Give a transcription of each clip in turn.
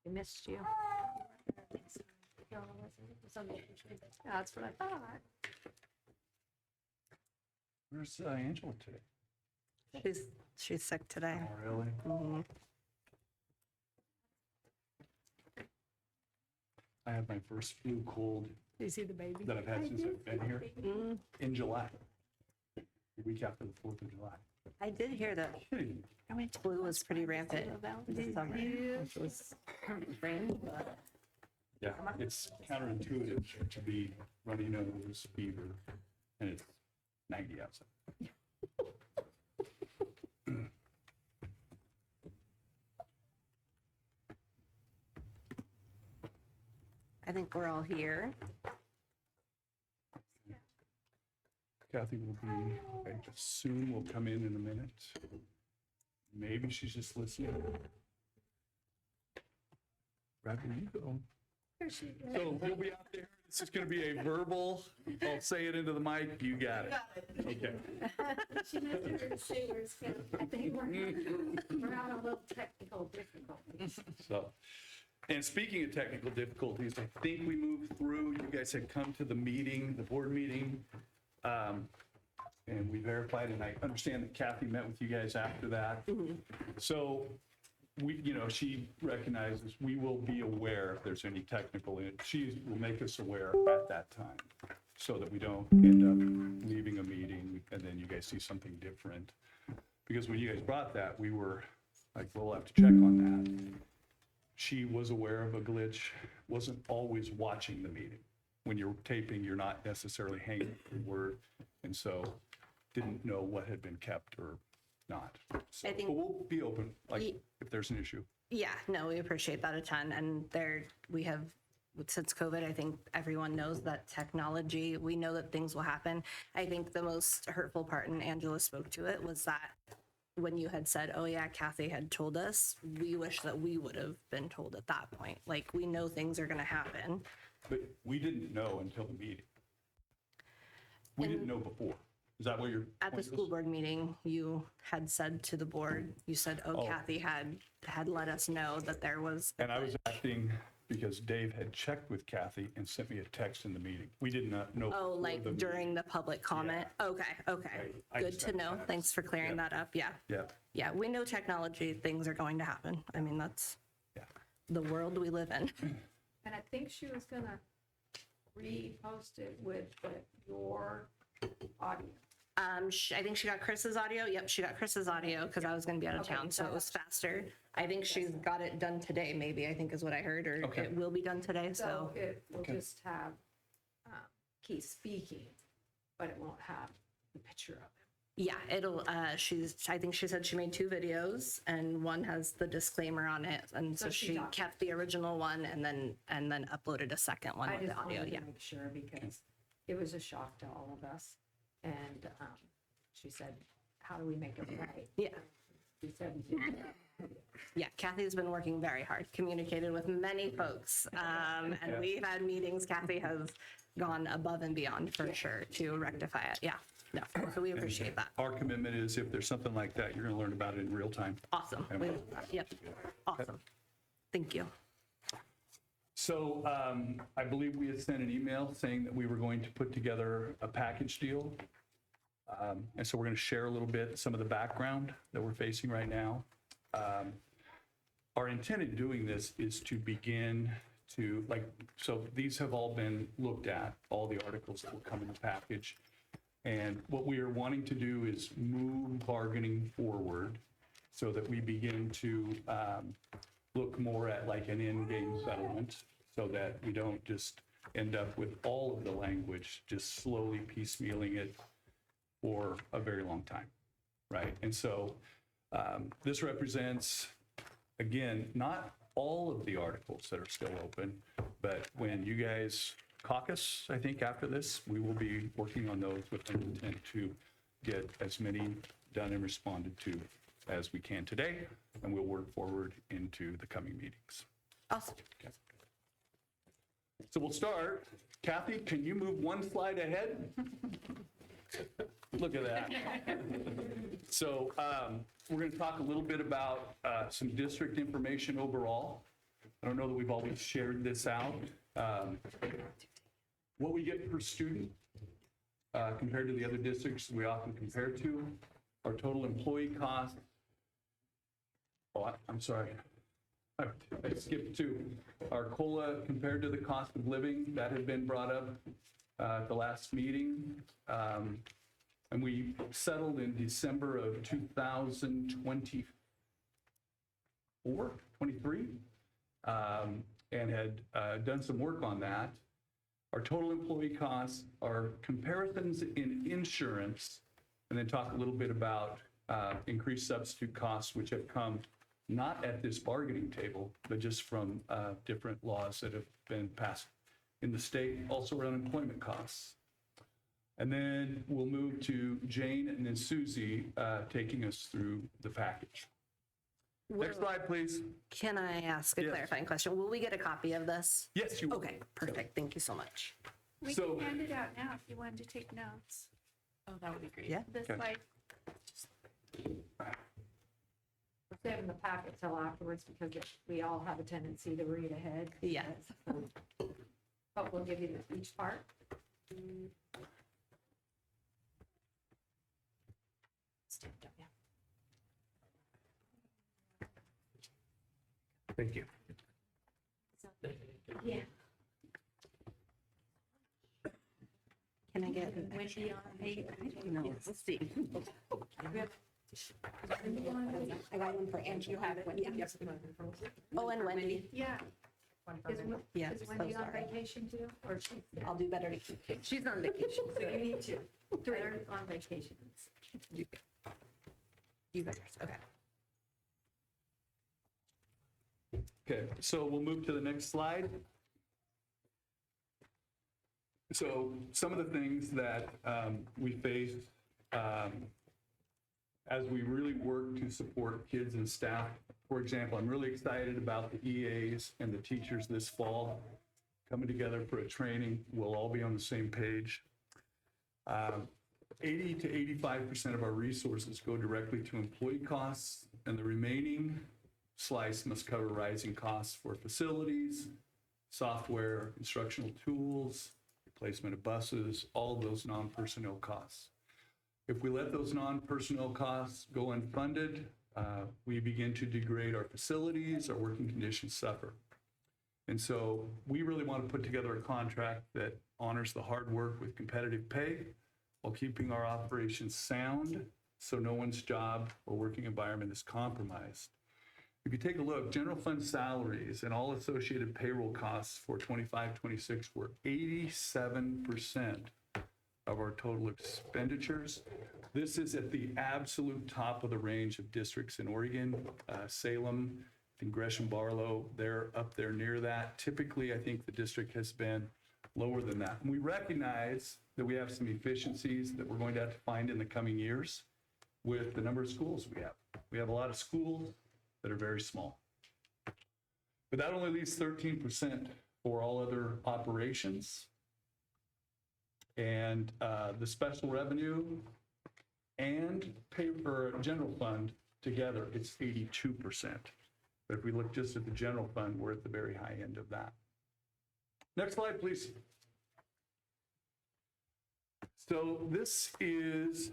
I missed you. That's what I thought. Where's Angela today? She's sick today. Oh, really? Mhm. I had my first flu cold Do you see the baby? that I've had since I've been here Mm, in July. The week after the 4th of July. I did hear that Kidding. flu was pretty rampant this summer, which was strange, but Yeah, it's counterintuitive to be runny nose, fever, and it's 90 outside. I think we're all here. Kathy will be, I assume will come in a minute. Maybe she's just listening. Brad, where you go? So we'll be out there. This is going to be a verbal. I'll say it into the mic. You got it. Okay. She mentioned her sailors, I think we're having a little technical difficulties. So, and speaking of technical difficulties, I think we moved through. You guys had come to the meeting, the board meeting, and we verified. And I understand that Kathy met with you guys after that. So we, she recognizes we will be aware if there's any technical. She will make us aware at that time, so that we don't end up leaving a meeting and then you guys see something different. Because when you guys brought that, we were like, we'll have to check on that. She was aware of a glitch, wasn't always watching the meeting. When you're taping, you're not necessarily hanging the word, and so didn't know what had been kept or not. So, I think- but we'll be open, like, Ye- if there's an issue. Yeah, no, we appreciate that a ton. And we have, since COVID, I think everyone knows that technology, we know that things will happen. I think the most hurtful part, and Angela spoke to it, was that when you had said, oh yeah, Kathy had told us, we wish that we would have been told at that point. Like, we know things are going to happen. But we didn't know until the meeting. We didn't know before. Is that what you're? At the school board meeting, you had said to the board, you said, oh, Oh. Kathy had let us know that there was. And I was acting because Dave had checked with Kathy and sent me a text in the meeting. We did not know. Oh, before like the during the public comment? Okay, okay. I Good just to had know. that. Thanks for clearing Yeah. that up. Yeah. Yeah, Yeah, we know technology, things are going to happen. I mean, that's yeah. the world we live in. And I think she was gonna repost it with your audio. I think she got Chris's audio. Yep, she got Chris's audio because I was going to be out of Okay, town, so it was faster. I think she's got it done today, maybe, I think is what I heard, or Okay. it will be done today, So so. it will Okay. just have Keith speaking, but it won't have the picture of him. Yeah, I think she said she made 2 videos and one has the disclaimer on it. And so So she's she not- kept the original one and then uploaded a second one I with the just audio, wanted yeah. to make sure because it was a shock to all of us. And she said, how do we make it right? Yeah. She said, Yeah, Kathy's been working very hard, communicated with many folks. And Yeah. we've had meetings, Kathy has gone above and beyond for sure to rectify it, yeah. No, so we appreciate that. Our commitment is if there's something like that, you're going to learn about it in real time. Awesome, we love that. Yep, awesome. Thank you. So I believe we had sent an email saying that we were going to put together a package deal. And so we're going to share a little bit, some of the background that we're facing right now. Our intent in doing this is to begin to, so these have all been looked at, all the articles that will come in the package. And what we are wanting to do is move bargaining forward so that we begin to look more at like an in-game settlement so that we don't just end up with all of the language, just slowly piecemealing it for a very long time, right? And so this represents, again, not all of the articles that are still open, but when you guys caucus, I think after this, we will be working on those with an intent to get as many done and responded to as we can today, and we'll work forward into the coming meetings. Awesome. Okay. So we'll start. Kathy, can you move one slide ahead? Look at that. So we're going to talk a little bit about some district information overall. I don't know that we've always shared this out. What we get per student compared to the other districts we often compare to, our total employee cost. Oh, I'm sorry. I skipped two. Our COLA compared to the cost of living, that had been brought up at the last meeting. And we settled in December of 2024, 23, and had done some work on that. Our total employee costs, our comparisons in insurance, and then talk a little bit about increased substitute costs, which have come not at this bargaining table, but just from different laws that have been passed in the state, also around employment costs. And then we'll move to Jane and then Susie taking us through the package. Next slide, please. Can I ask a Yes. clarifying question? Will we get a copy of this? Yes, you will. Okay, perfect. Thank you so much. We So- can hand it out now if you wanted to take notes. Oh, that would be great. Yeah. This Okay. slide, We're saving the packet till afterwards because we all have a tendency to read ahead. Yeah. But we'll give you each part. Thank you. Yeah. Can I get? Wendy on page. No, let's see. I got one for Angie. You have it. Yes. Oh, and Wendy. Yeah. Yeah. Is Wendy so on sorry. vacation too? Or she's, I'll do better to keep it. She's on vacation. so you need to. They're on vacation. You guys, okay. Okay, so we'll move to the next slide. So some of the things that we face as we really work to support kids and staff. For example, I'm really excited about the EAs and the teachers this fall coming together for a training. We'll all be on the same page. 80 to 85% of our resources go directly to employee costs, and the remaining slice must cover rising costs for facilities, software, instructional tools, replacement of buses, all of those non-personnel costs. If we let those non-personnel costs go unfunded, we begin to degrade our facilities, our working conditions suffer. And so we really want to put together a contract that honors the hard work with competitive pay while keeping our operations sound so no one's job or working environment is compromised. If you take a look, general fund salaries and all associated payroll costs for 25-26 were 87% of our total expenditures. This is at the absolute top of the range of districts in Oregon. Salem, I think Gresham Barlow, they're up there near that. Typically, I think the district has been lower than that. And we recognize that we have some efficiencies that we're going to have to find in the coming years with the number of schools we have. We have a lot of schools that are very small. But that only leaves 13% for all other operations. And the special revenue and general fund together, it's 82%. But if we look just at the general fund, we're at the very high end of that. Next slide, please. So this is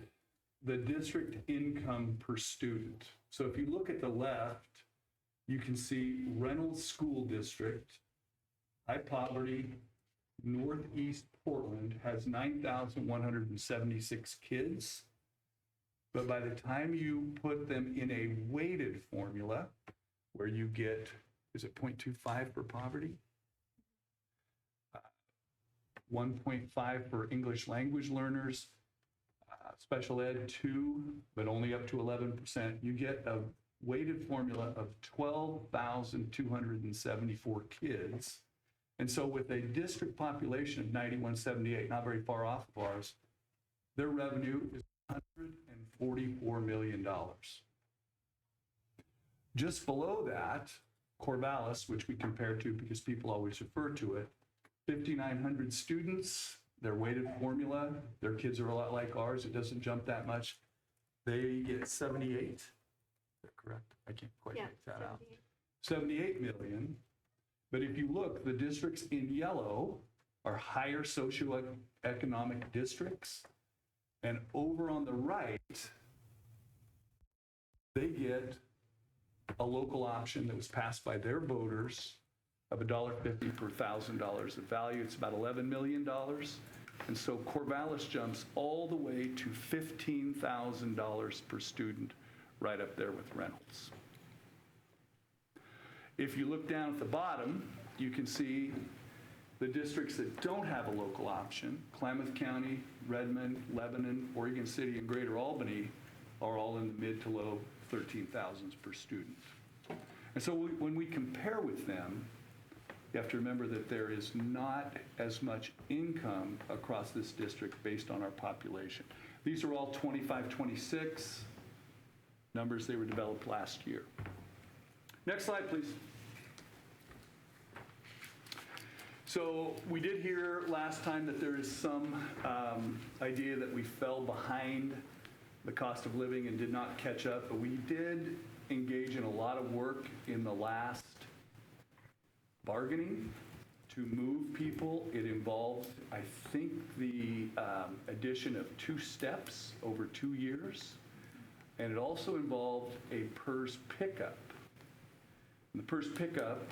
the district income per student. So if you look at the left, you can see Reynolds School District, high poverty, Northeast Portland has 9,176 kids. But by the time you put them in a weighted formula, where you get, is it 0.25 for poverty? 1.5 for English language learners, special ed 2, but only up to 11%. You get a weighted formula of 12,274 kids. And so with a district population of 9178, not very far off of ours, their revenue is $144 million. Just below that, Corvallis, which we compare to because people always refer to it, 5,900 students, their weighted formula, their kids are a lot like ours, it doesn't jump that much. They get 78, is that correct? I can't quite Yeah. make that out. 78 million. But if you look, the districts in yellow are higher socioeconomic districts. And over on the right, they get a local option that was passed by their voters of $1.50 per $1,000 of value. It's about $11 million. And so Corvallis jumps all the way to $15,000 per student, right up there with Reynolds. If you look down at the bottom, you can see the districts that don't have a local option, Klamath County, Redmond, Lebanon, Oregon City, and Greater Albany, are all in the mid to low 13,000s per student. And so when we compare with them, you have to remember that there is not as much income across this district based on our population. These are all 25, 26 numbers. They were developed last year. Next slide, please. So we did hear last time that there is some idea that we fell behind the cost of living and did not catch up, but we did engage in a lot of work in the last bargaining to move people. It involved, I think, the addition of 2 steps over 2 years, and it also involved a PERS pickup. And the PERS pickup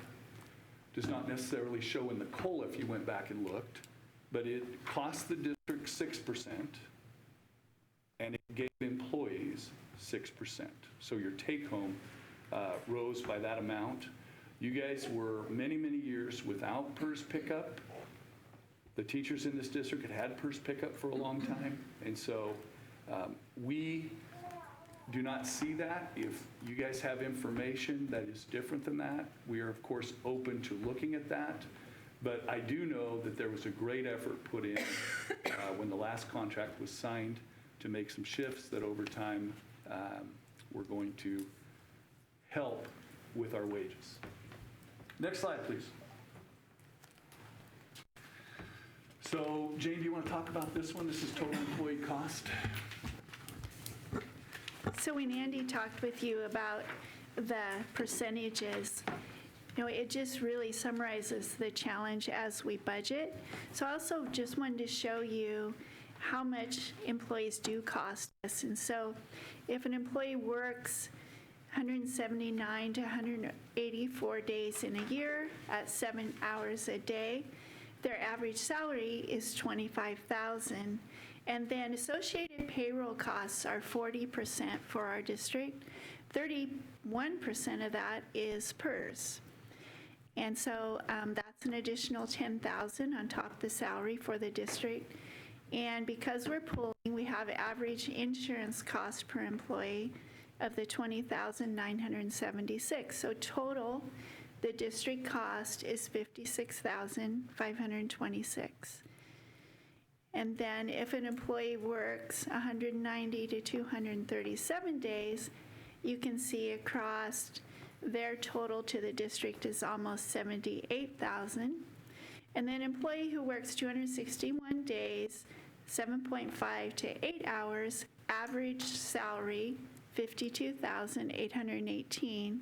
does not necessarily show in the COLA if you went back and looked, but it cost the district 6%, and it gave employees 6%. So your take-home rose by that amount. You guys were many, many years without PERS pickup. The teachers in this district had had PERS pickup for a long time, and so we do not see that. If you guys have information that is different than that, we are, of course, open to looking at that. But I do know that there was a great effort put in when the last contract was signed to make some shifts that over time we're going to help with our wages. Next slide, please. So, Jane, do you want to talk about this one? This is total employee cost. So when Andy talked with you about the percentages, it just really summarizes the challenge as we budget. So I also just wanted to show you how much employees do cost us. And so if an employee works 179 to 184 days in a year at 7 hours a day, their average salary is $25,000. And then associated payroll costs are 40% for our district. 31% of that is PERS. And so that's an additional $10,000 on top of the salary for the district. And because we're pooling, we have average insurance cost per employee of the $20,976. So total, the district cost is $56,526. And then if an employee works 190 to 237 days, you can see across their total to the district is almost $78,000. And then an employee who works 261 days, 7.5 to 8 hours, average salary $52,818.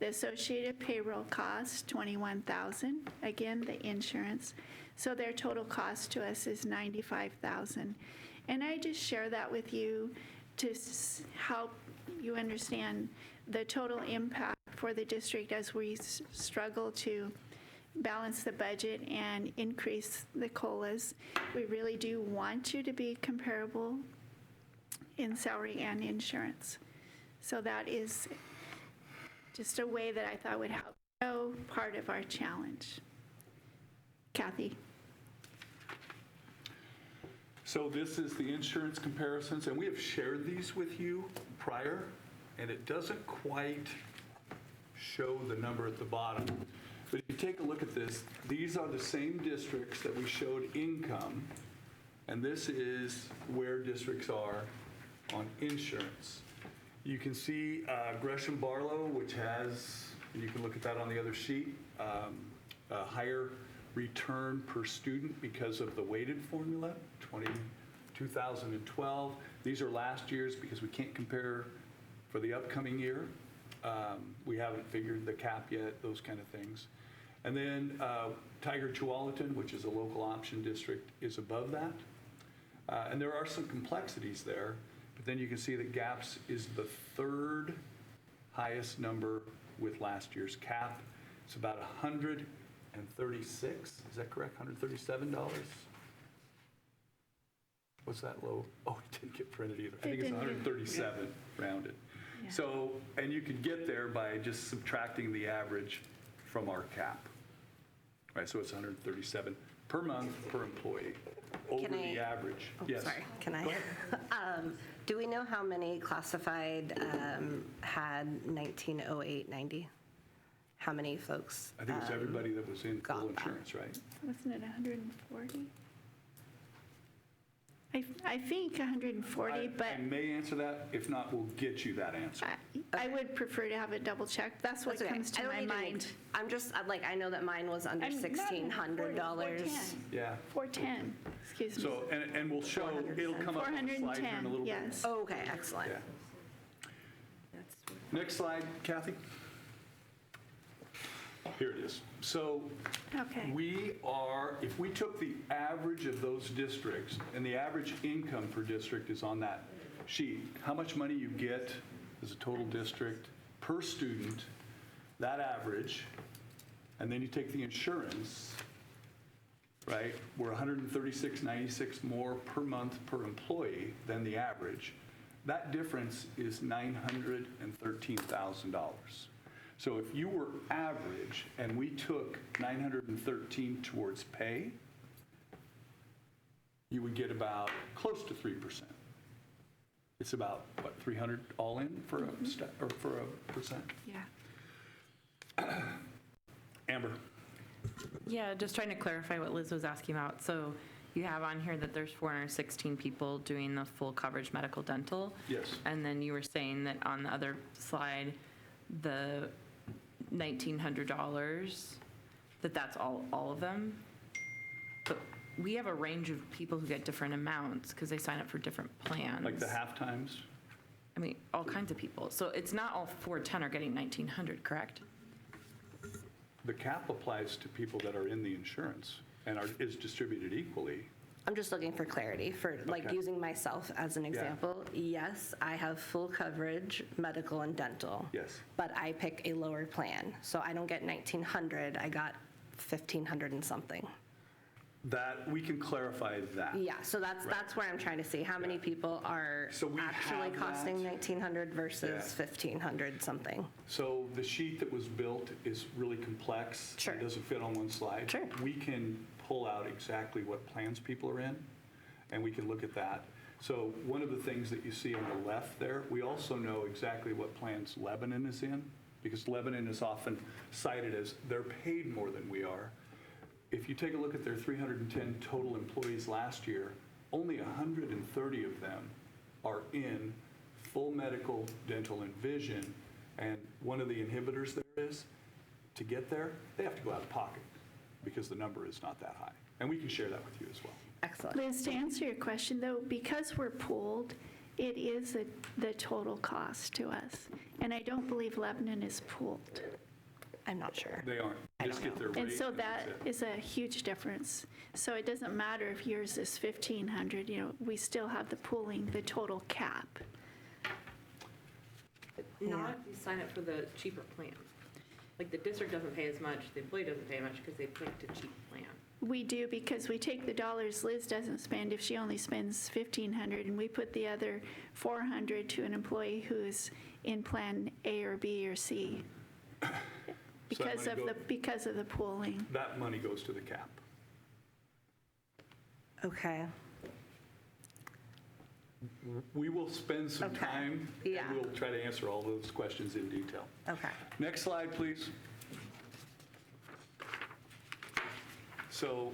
The associated payroll cost $21,000. Again, the insurance. So their total cost to us is $95,000. And I just share that with you to help you understand the total impact for the district as we struggle to balance the budget and increase the COLAs. We really do want you to be comparable in salary and insurance. So that is just a way that I thought would help show part of our challenge. Kathy. So this is the insurance comparisons, and we have shared these with you prior, and it doesn't quite show the number at the bottom. But if you take a look at this, these are the same districts that we showed income, and this is where districts are on insurance. You can see Gresham Barlow, which has, and you can look at that on the other sheet, a higher return per student because of the weighted formula, 2012. These are last year's because we can't compare for the upcoming year. We haven't figured the cap yet, those kind of things. And then Tiger Tualatin, which is a local option district, is above that. And there are some complexities there, but then you can see that GAPS is the third highest number with last year's cap. It's about 136, is that correct? $137? What's that low? Oh, it didn't get printed either. I think it's 137 rounded. So, and you can get there by just subtracting the average from our cap. Right, so it's 137 per month per employee over Can I- the average. Oh, Yes. Sorry, can I? Go ahead. Do we know how many classified had 1908-90? How many folks? I think it's everybody that was in got full that. insurance, right? Wasn't it 140? I think 140, but I may answer that. If not, we'll get you that answer. I would prefer to have it double checked. That's what That's okay. comes I to don't my need to mind. make- I'm just, like, I know that mine was under I'm not $1,600. 410. Yeah. 410, excuse me. So, and we'll show, it'll come up on the slide here in a 410, little bit. yes. Oh, okay, excellent. Yeah. That's what- Next slide, Kathy. Here it is. So Okay. we are, if we took the average of those districts, and the average income per district is on that sheet, how much money you get as a total district per student, that average, and then you take the insurance, right? We're 136.96 more per month per employee than the average. That difference is $913,000. So if you were average and we took 913 towards pay, you would get about close to 3%. It's about, what, 300 all in for a, or for a percent? Yeah. Amber? Yeah, just trying to clarify what Liz was asking about. So you have on here that there's 416 people doing the full coverage medical dental. Yes. And then you were saying that on the other slide, the $1,900, that's all of them. But we have a range of people who get different amounts because they sign up for different plans. Like the half times? I mean, all kinds of people. So it's not all 410 are getting 1,900, correct? The cap applies to people that are in the insurance and is distributed equally. I'm just looking for clarity, for like Okay. using myself as an example. Yes, I have full coverage, medical and dental. Yes. But I pick a lower plan. So I don't get 1,900, I got 1,500 and something. That, we can clarify that. Yeah, so that's where I'm trying to see, how many Yeah. people are So we actually have costing that. 1,900 versus Yeah. 1,500 something. So the sheet that was built is really complex. Sure. It doesn't fit on one slide. Sure. We can pull out exactly what plans people are in, and we can look at that. So one of the things that you see on the left there, we also know exactly what plans Lebanon is in, because Lebanon is often cited as they're paid more than we are. If you take a look at their 310 total employees last year, only 130 of them are in full medical, dental, and vision. And one of the inhibitors there is, to get there, they have to go out of pocket because the number is not that high. And we can share that with you as well. Excellent. Liz, to answer your question, though, because we're pooled, it is the total cost to us. And I don't believe Lebanon is pooled. I'm not sure. They aren't. I Just don't get their rate. And so that's that it. is a huge difference. So it doesn't matter if yours is 1,500, we still have the pooling, the total cap. Not if you sign up for the cheaper plan. Like the district doesn't pay as much, the employee doesn't pay much because they picked a cheap plan. We do because we take the dollars Liz doesn't spend if she only spends 1,500, and we put the other 400 to an employee who's in Plan A or B or C. Because money because of the pooling. That money goes to the cap. Okay. We will spend some Okay. time, Yeah. and we'll try to answer all those questions in detail. Okay. Next slide, please. So,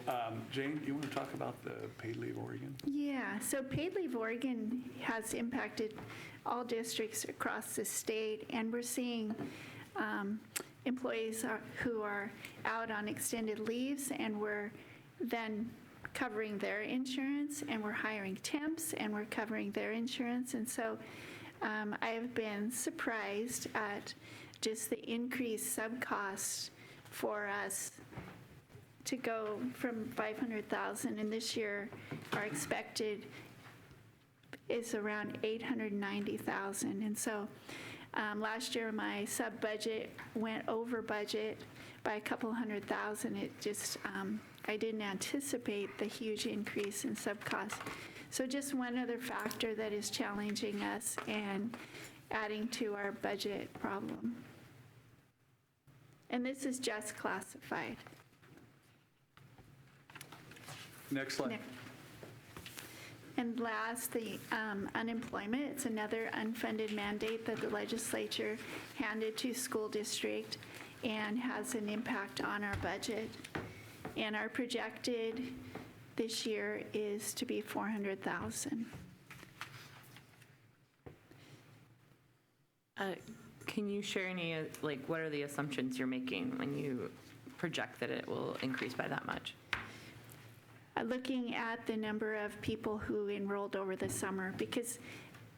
Jane, do you want to talk about the paid leave Oregon? Yeah, so paid leave Oregon has impacted all districts across the state, and we're seeing employees who are out on extended leaves, and we're then covering their insurance, and we're hiring temps, and we're covering their insurance. And so I have been surprised at just the increased subcosts for us to go from 500,000, and this year our expected is around 890,000. And so last year my sub-budget went over budget by a couple $100,000. It just, I didn't anticipate the huge increase in sub-costs. So just one other factor that is challenging us and adding to our budget problem. And this is just classified. Next slide. Nick. And last, the unemployment. It's another unfunded mandate that the legislature handed to school district and has an impact on our budget. And our projected this year is to be 400,000. Can you share any, like, what are the assumptions you're making when you project that it will increase by that much? Looking at the number of people who enrolled over the summer, because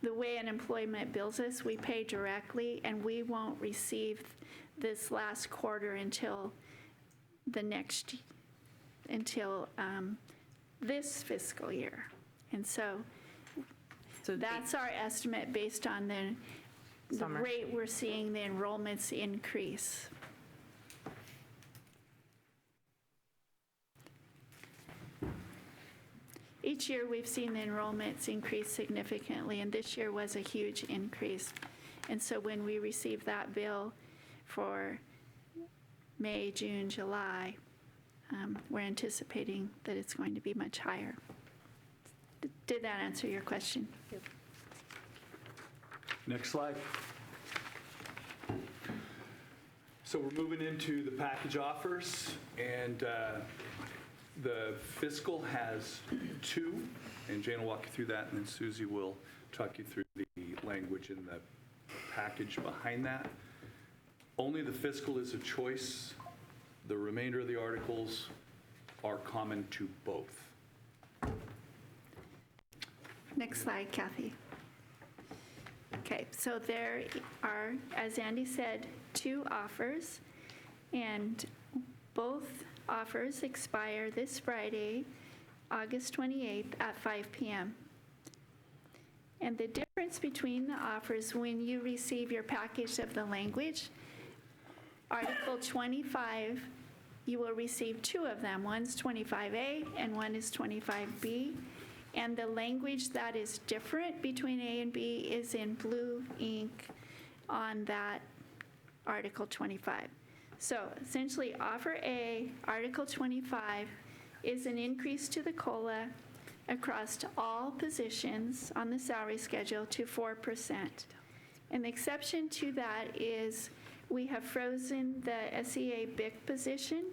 the way unemployment bills us, we pay directly, and we won't receive this last quarter until this fiscal year. And so that's our estimate based on the Summer. rate we're seeing the enrollments increase. Each year, we've seen the enrollments increase significantly, and this year was a huge increase. And so when we receive that bill for May, June, July, we're anticipating that it's going to be much higher. Did that answer your question? Next slide. So we're moving into the package offers, and the fiscal has two, and Jane will walk you through that, and then Susie will talk you through the language in the package behind that. Only the fiscal is a choice. The remainder of the articles are common to both. Next slide, Kathy. Okay, so there are, as Andy said, two offers, and both offers expire this Friday, August 28th at 5 p.m. And the difference between the offers when you receive your package of the language, Article 25, you will receive two of them. One's 25A and one is 25B. And the language that is different between A and B is in blue ink on that Article 25. So essentially, Offer A, Article 25, is an increase to the COLA across to all positions on the salary schedule to 4%. And the exception to that is we have frozen the SEA BIC position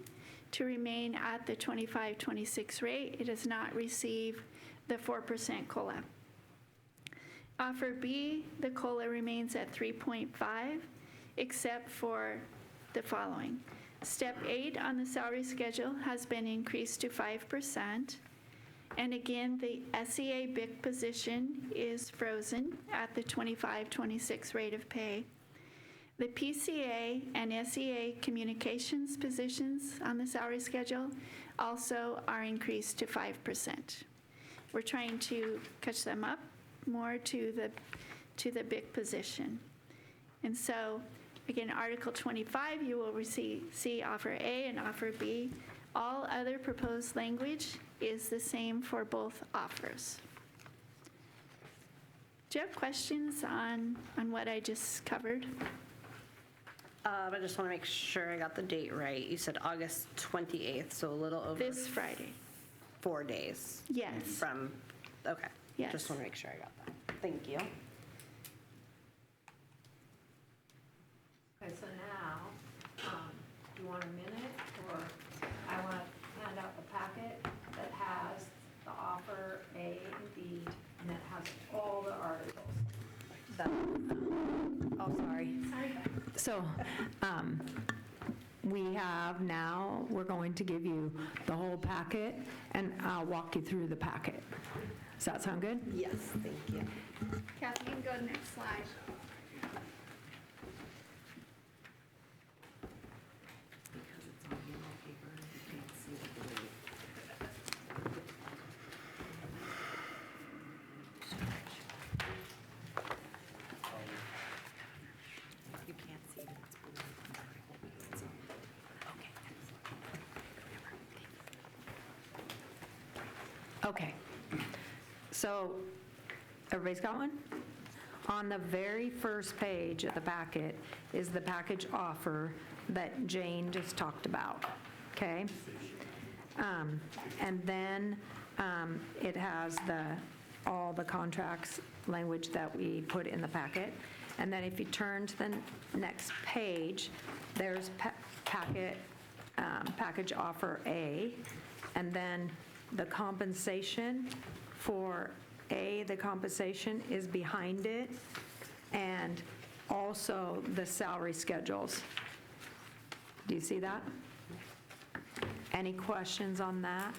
to remain at the 25-26 rate. It does not receive the 4% COLA. Offer B, the COLA remains at 3.5, except for the following. Step 8 on the salary schedule has been increased to 5%. And again, the SEA BIC position is frozen at the 25-26 rate of pay. The PCA and SEA communications positions on the salary schedule also are increased to 5%. We're trying to catch them up more to the BIC position. And so, again, Article 25, you will see Offer A and Offer B. All other proposed language is the same for both offers. Do you have questions on what I just covered? I just want to make sure I got the date right. You said August 28th, so a little over This Friday? 4 days Yes. from, okay. Yes. Just want to make sure I got that. Thank you. Okay, so now, do you want a minute, or I want to hand out the packet that has the offer A and B, and that has all the articles. Oh, sorry. So, we have now, we're going to give you the whole packet, and I'll walk you through the packet. Does that sound good? Yes, thank you. Kathy, you can go to the next slide. Okay. So, everybody's got one? On the very first page of the packet is the package offer that Jane just talked about, okay? And then it has all the contracts language that we put in the packet. And then if you turn to the next page, there's package offer A, and then the compensation for A, the compensation is behind it, and also the salary schedules. Do you see that? Any questions on that?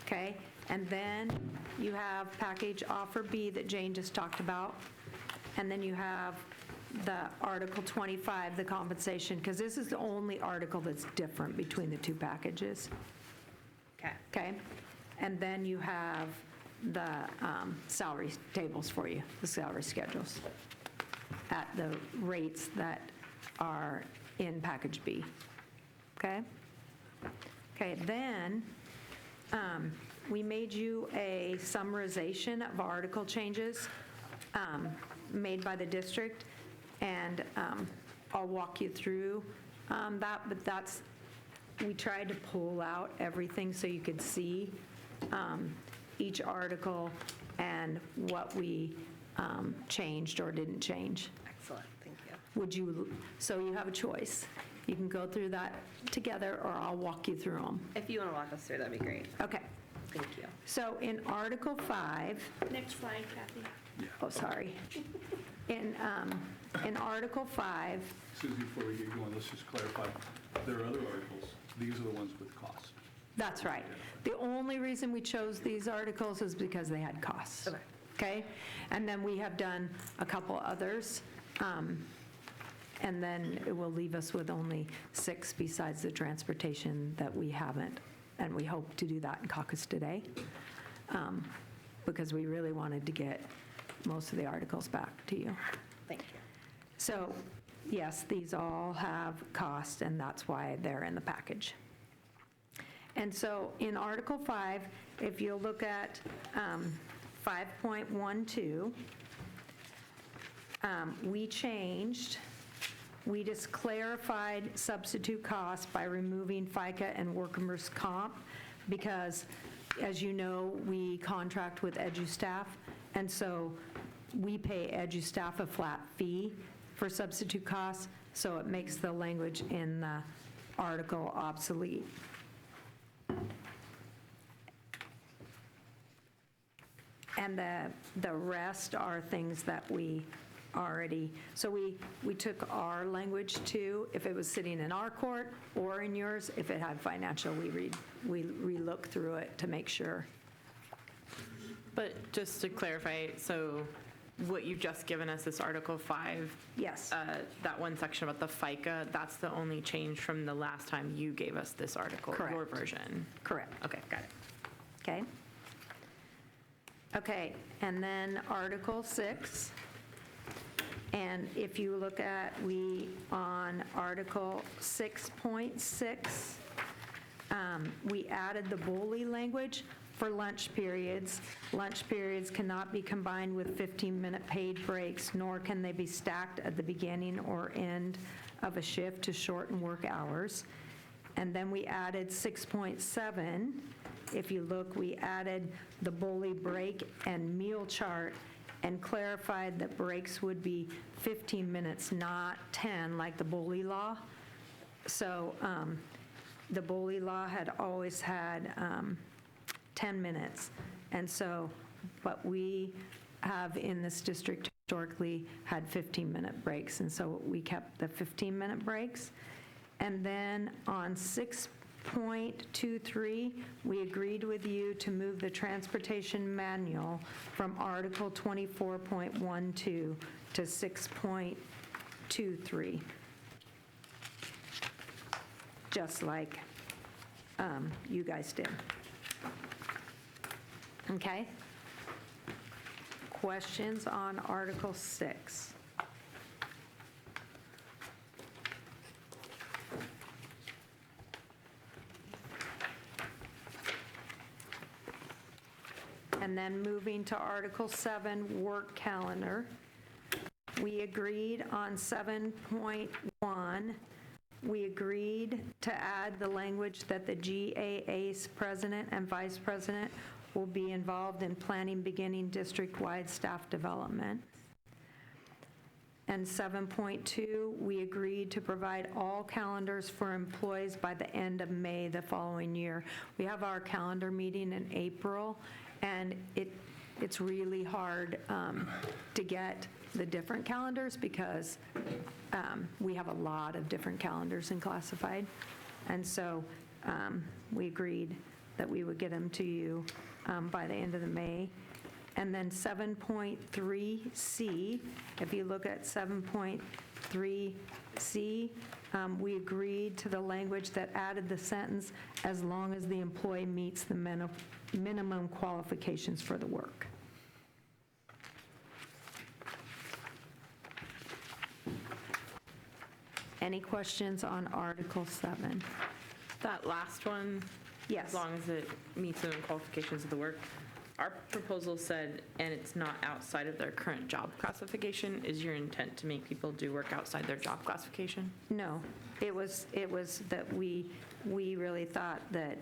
Okay, and then you have package offer B that Jane just talked about, and then you have the Article 25, the compensation, because this is the only article that's different between the two packages. Okay. Okay? And then you have the salary tables for you, the salary schedules, at the rates that are in package B. Okay? Okay, then we made you a summarization of article changes made by the district, and I'll walk you through that, but we tried to pull out everything so you could see each article and what we changed or didn't change. Excellent, thank you. So you have a choice. You can go through that together, or I'll walk you through them. If you want to walk us through, that'd be great. Okay. Thank you. So in Article 5, Next slide, Kathy. oh, sorry. In Article 5, Susie, before we get going, let's just clarify, there are other articles. These are the ones with costs. that's right. The only reason we chose these articles is because they had costs. Okay. Okay? And then we have done a couple others, and then it will leave us with only 6 besides the transportation that we haven't, and we hope to do that in caucus today, because we really wanted to get most of the articles back to you. Thank you. So, yes, these all have cost, and that's why they're in the package. And so in Article 5, if you look at 5.12, we just clarified substitute costs by removing FICA and workers' comp, because, as you know, we contract with EduStaff, and so we pay EduStaff a flat fee for substitute costs, so it makes the language in the article obsolete. And the rest are things that we already, so we took our language too, if it was sitting in our court or in yours, if it had financial, we re-look through it to make sure. But just to clarify, so what you've just given us, this Article 5, Yes, that one section about the FICA, that's the only change from the last time you gave us this article, your Correct. version? correct. Okay, got it. Okay. Okay, and then Article 6. And if you look at, on Article 6.6, we added the bully language for lunch periods. Lunch periods cannot be combined with 15-minute paid breaks, nor can they be stacked at the beginning or end of a shift to shorten work hours. And then we added 6.7. If you look, we added the bully break and meal chart and clarified that breaks would be 15 minutes, not 10, like the bully law. So the bully law had always had 10 minutes. And so, but we have in this district historically had 15-minute breaks, and so we kept the 15-minute breaks. And then on 6.23, we agreed with you to move the transportation manual from Article 24.12 to 6.23. Just like you guys did. Okay? Questions on Article 6? And then moving to Article 7, work calendar. We agreed on 7.1. We agreed to add the language that the GAA's president and vice president will be involved in planning beginning district-wide staff development. And 7.2, we agreed to provide all calendars for employees by the end of May the following year. We have our calendar meeting in April, and it's really hard to get the different calendars because we have a lot of different calendars in classified. And so we agreed that we would get them to you by the end of the May. And then 7.3C, if you look at 7.3C, we agreed to the language that added the sentence, as long as the employee meets the minimum qualifications for the work. Any questions on Article 7? That last one, Yes. as long as it meets the qualifications of the work, our proposal said, and it's not outside of their current job classification. Is your intent to make people do work outside their job classification? No, it was that we really thought that,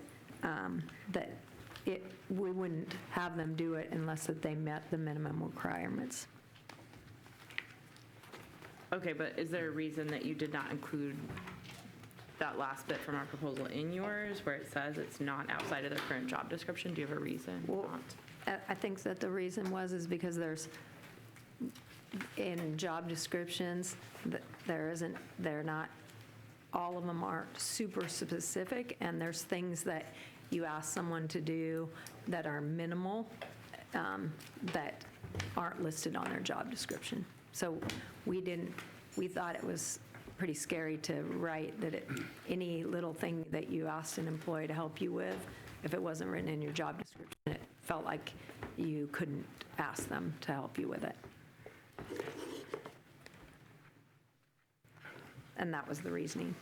we wouldn't have them do it unless that they met the minimum requirements. Okay, but is there a reason that you did not include that last bit from our proposal in yours, where it says it's not outside of their current job description? Do you have a reason Well, not? I think that the reason is because there's, in job descriptions, they're not, all of them aren't super specific, and there's things that you ask someone to do that are minimal, that aren't listed on their job description. So we thought it was pretty scary to write that any little thing that you asked an employee to help you with, if it wasn't written in your job description, it felt like you couldn't ask them to help you with it. And that was the reasoning.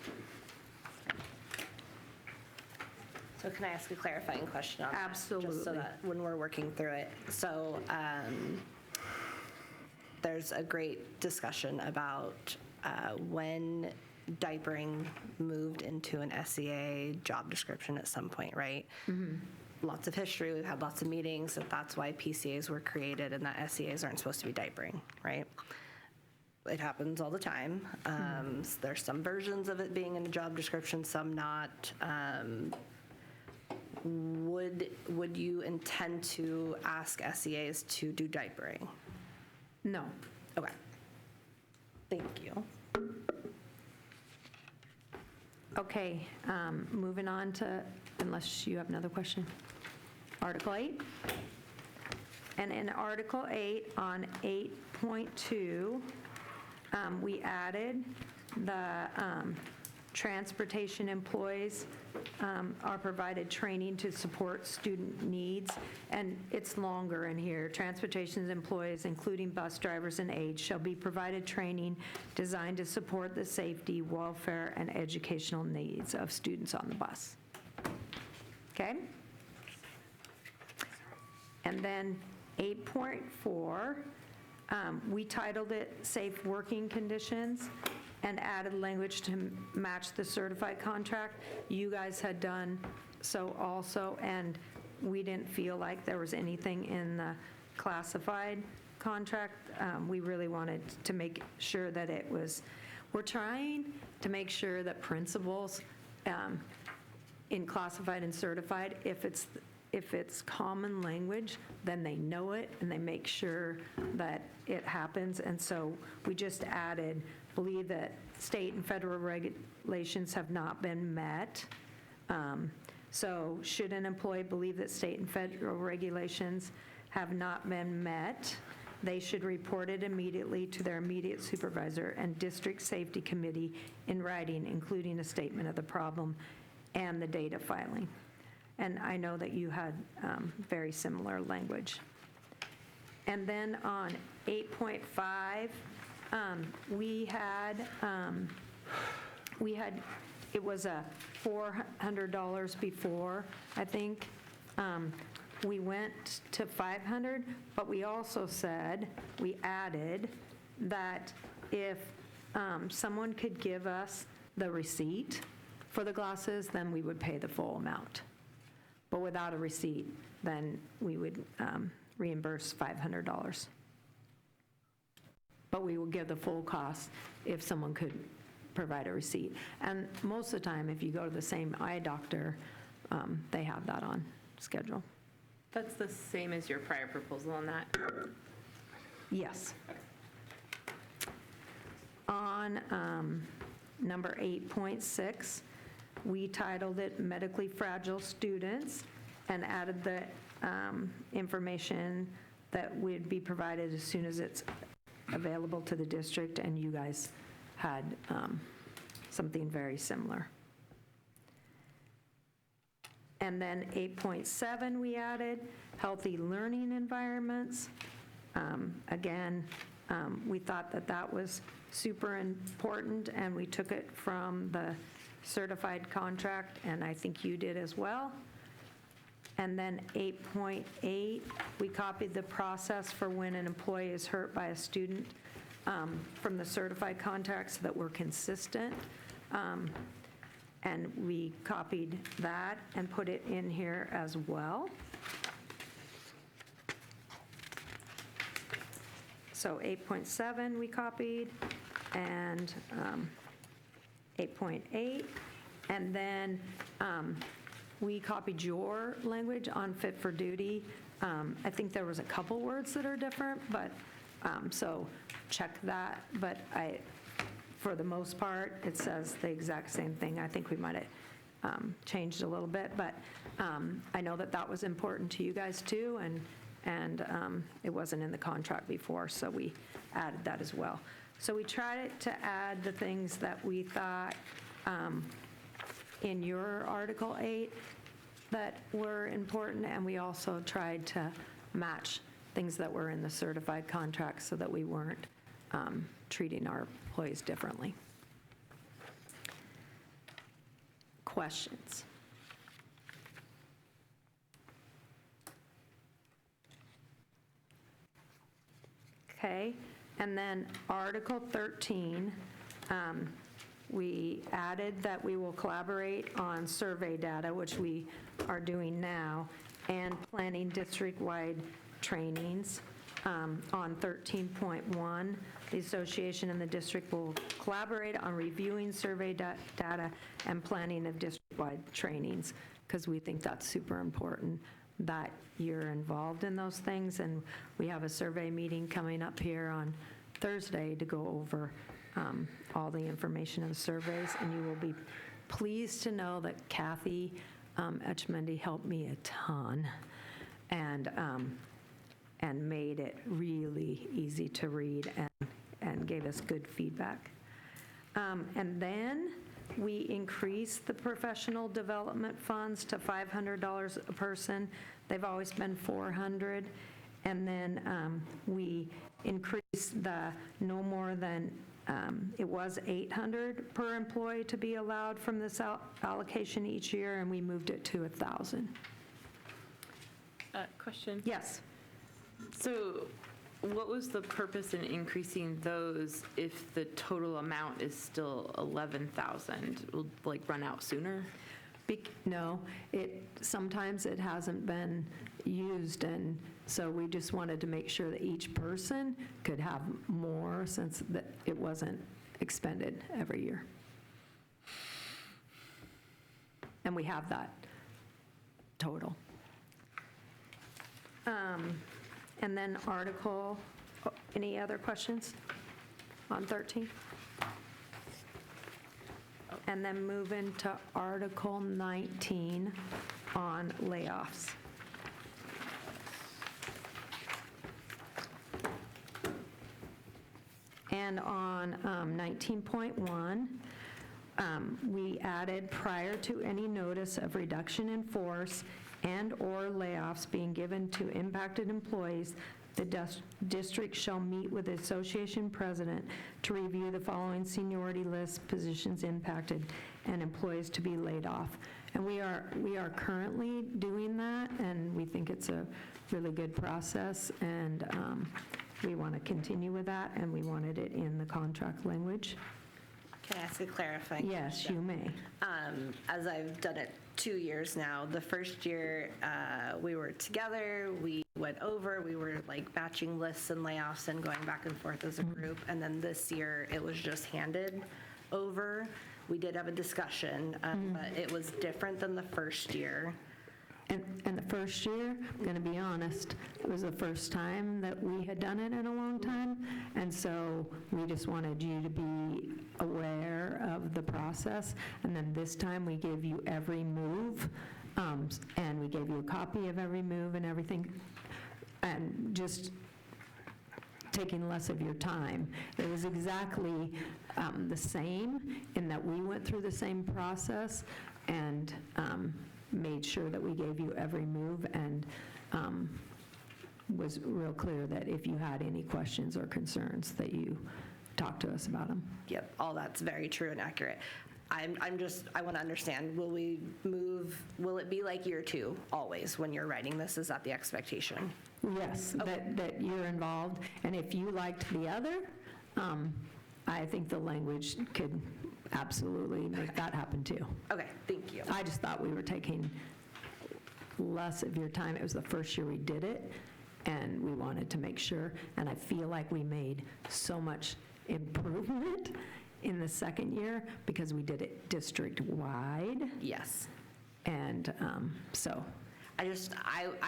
So can I ask a clarifying question on that? Just so Absolutely. that when we're working through it. So there's a great discussion about when diapering moved into an SEA job description at some point, right? Lots of history, we've had lots of meetings, that's why PCAs were created and that SEAs aren't supposed to be diapering, right? It happens all the time. There's some versions of it being in a job description, some not. Would you intend to ask SEAs to do diapering? No. Okay. Thank you. Okay, moving on to, unless you have another question, Article 8. And in Article 8, on 8.2, we added the transportation employees are provided training to support student needs, and it's longer in here. Transportation employees, including bus drivers and aides, shall be provided training designed to support the safety, welfare, and educational needs of students on the bus. Okay? And then 8.4, we titled it Safe Working Conditions and added language to match the certified contract. You guys had done so also, and we didn't feel like there was anything in the classified contract. We really wanted to make sure that it was, we're trying to make sure that principals in classified and certified, if it's common language, then they know it and they make sure that it happens. And so we just added, believe that state and federal regulations have not been met. So should an employee believe that state and federal regulations have not been met, they should report it immediately to their immediate supervisor and district safety committee in writing, including a statement of the problem and the date of filing. And I know that you had very similar language. And then on 8.5, we had, it was a $400 before, I think. we went to 500, but we also said, we added that if someone could give us the receipt for the glasses, then we would pay the full amount. But without a receipt, then we would reimburse $500. But we will give the full cost if someone could provide a receipt. And most of the time, if you go to the same eye doctor, they have that on schedule. That's the same as your prior proposal on that? Yes. On number 8.6, we titled it Medically Fragile Students and added the information that would be provided as soon as it's available to the district, and you guys had something very similar. And then 8.7, we added healthy learning environments. Again, we thought that that was super important, and we took it from the certified contract, and I think you did as well. And then 8.8, we copied the process for when an employee is hurt by a student from the certified contract so that we're consistent. And we copied that and put it in here as well. So 8.7 we copied, and 8.8. And then we copied your language on fit for duty. I think there was a couple words that are different, but, so check that. But for the most part, it says the exact same thing. I think we might have changed a little bit, but I know that that was important to you guys too, and it wasn't in the contract before, so we added that as well. So we tried to add the things that we thought in your Article 8 that were important, and we also tried to match things that were in the certified contract so that we weren't treating our employees differently. Questions? Okay, and then Article 13, we added that we will collaborate on survey data, which we are doing now, and planning district-wide trainings. On 13.1, the association and the district will collaborate on reviewing survey data and planning of district-wide trainings, because we think that's super important that you're involved in those things. And we have a survey meeting coming up here on Thursday to go over all the information of the surveys, and you will be pleased to know that Kathy Etchemendy helped me a ton, and made it really easy to read and gave us good feedback. And then we increased the professional development funds to $500 a person. They've always been $400. And then we increased the no more than, it was $800 per employee to be allowed from this allocation each year, and we moved it to $1,000. Question? Yes. So what was the purpose in increasing those if the total amount is still 11,000? Will like run out sooner? No, sometimes it hasn't been used, and so we just wanted to make sure that each person could have more, since that it wasn't expended every year. And we have that total. And then any other questions on 13? And then move into Article 19 on layoffs. And on 19.1, we added prior to any notice of reduction in force and/or layoffs being given to impacted employees, The district shall meet with the association president to review the following seniority list, positions impacted, and employees to be laid off. And we are currently doing that, and we think it's a really good process, and we want to continue with that, and we wanted it in the contract language. Can I ask a clarifying? Yes, you may. As I've done it 2 years now, the first year we were together, we went over, we were like batching lists and layoffs and going back and forth as a group. And then this year, it was just handed over. We did have a discussion, but it was different than the first year. And the first year, I'm going to be honest, it was the first time that we had done it in a long time, and so we just wanted you to be aware of the process. And then this time, we gave you every move, and we gave you a copy of every move and everything, and just taking less of your time. It was exactly the same in that we went through the same process and made sure that we gave you every move, and was real clear that if you had any questions or concerns, that you talk to us about them. Yep, all that's very true and accurate. I want to understand, will it be like year 2 always when you're writing this? Is that the expectation? Yes, that you're involved, and if you liked the other, I think the language could absolutely make that happen too. Okay, thank you. I just thought we were taking less of your time. It was the first year we did it, and we wanted to make sure, and I feel like we made so much improvement in the second year because we did it district-wide, Yes. and so, I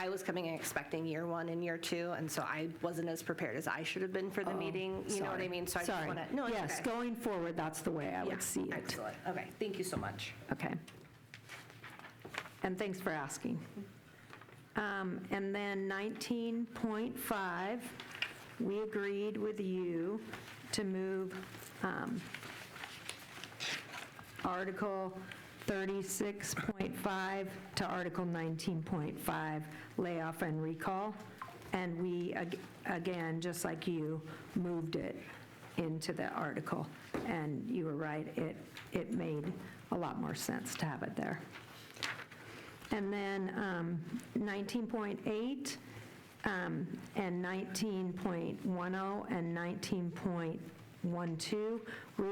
was coming in expecting year 1 and year 2, and so I wasn't as prepared as I should have been for the meeting. You know what I mean? So I just sorry. want to, no, it's Yes, okay. going forward, that's the way I Yeah, would see it. Excellent. Okay, thank you so much. Okay. And thanks for asking. And then 19.5, we agreed with you to move Article 36.5 to Article 19.5, layoff and recall. And we, again, just like you, moved it into the article. And you were right, it made a lot more sense to have it there. And then 19.8 and 19.10 and 19.12, we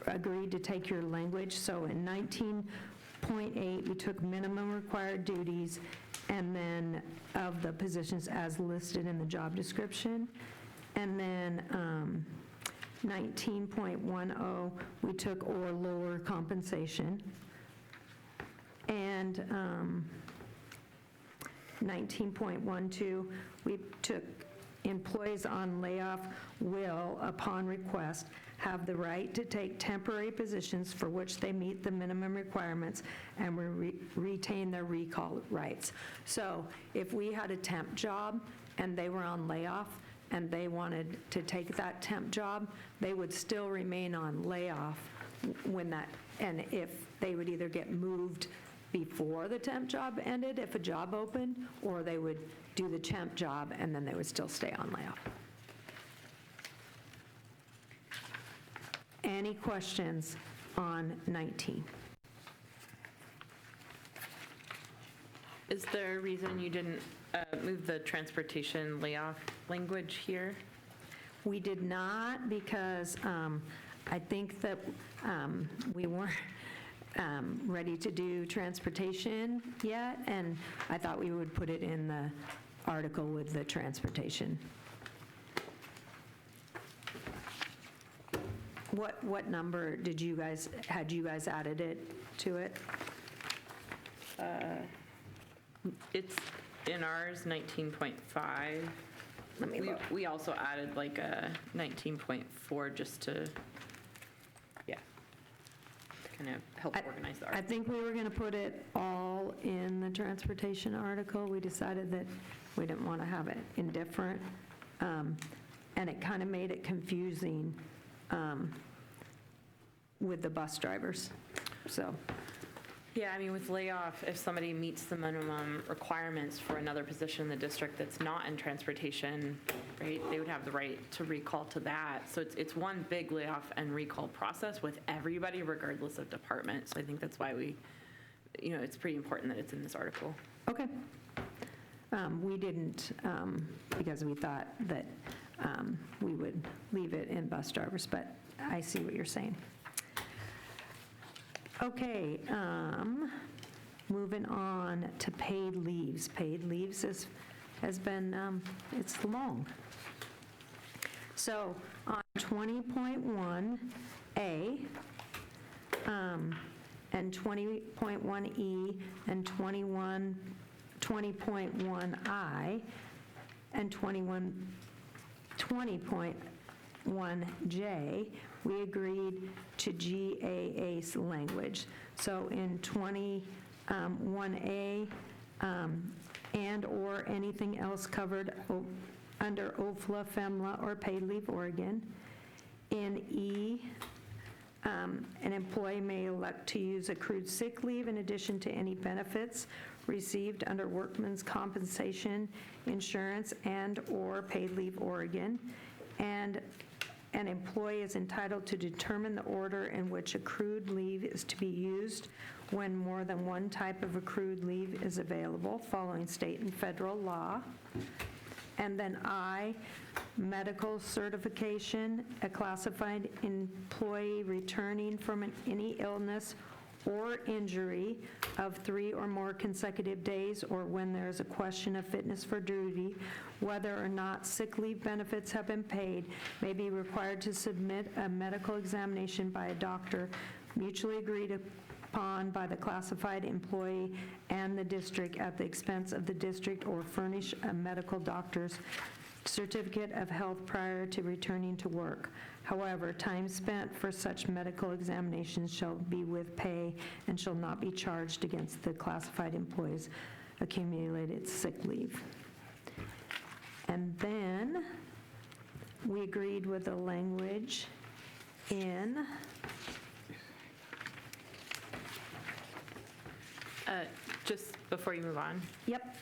agreed to take your language. So in 19.8, we took minimum required duties and then of the positions as listed in the job description. And then 19.10, we took or lower compensation. And 19.12, we took employees on layoff will, upon request, have the right to take temporary positions for which they meet the minimum requirements and retain their recall rights. So if we had a temp job and they were on layoff and they wanted to take that temp job, they would still remain on layoff when that, and if they would either get moved before the temp job ended, if a job opened, or they would do the temp job and then they would still stay on layoff. Any questions on 19? Is there a reason you didn't move the transportation layoff language here? We did not because I think that we weren't ready to do transportation yet, and I thought we would put it in the article with the transportation. What number had you guys added it to it? It's in ours, 19.5. Let me look. We also added like a 19.4 just to, yeah, kind of help organize the I article. think we were going to put it all in the transportation article. We decided that we didn't want to have it indifferent, and it kind of made it confusing with the bus drivers. So Yeah, I mean, with layoff, if somebody meets the minimum requirements for another position in the district that's not in transportation, right, they would have the right to recall to that. So it's one big layoff and recall process with everybody regardless of department. So I think that's why we, it's pretty important that it's in this article. Okay. We didn't, because we thought that we would leave it in bus drivers, but I see what you're saying. Okay, moving on to paid leaves. Paid leaves has been, it's long. So on 20.1A, and 20.1E, and 20.1I, and 20.1J, we agreed to GAA's language. So in 21A, and/or anything else covered under OFLA, FEMLA, or paid leave Oregon. In E, an employee may elect to use accrued sick leave in addition to any benefits received under workman's compensation insurance and/or paid leave Oregon. And an employee is entitled to determine the order in which accrued leave is to be used when more than one type of accrued leave is available following state and federal law. And then I, medical certification, a classified employee returning from any illness or injury of 3 or more consecutive days, or when there is a question of fitness for duty, whether or not sick leave benefits have been paid, may be required to submit a medical examination by a doctor mutually agreed upon by the classified employee and the district at the expense of the district, or furnish a medical doctor's certificate of health prior to returning to work. However, time spent for such medical examinations shall be with pay and shall not be charged against the classified employee's accumulated sick leave. And then we agreed with the language in Just before you move on, yep,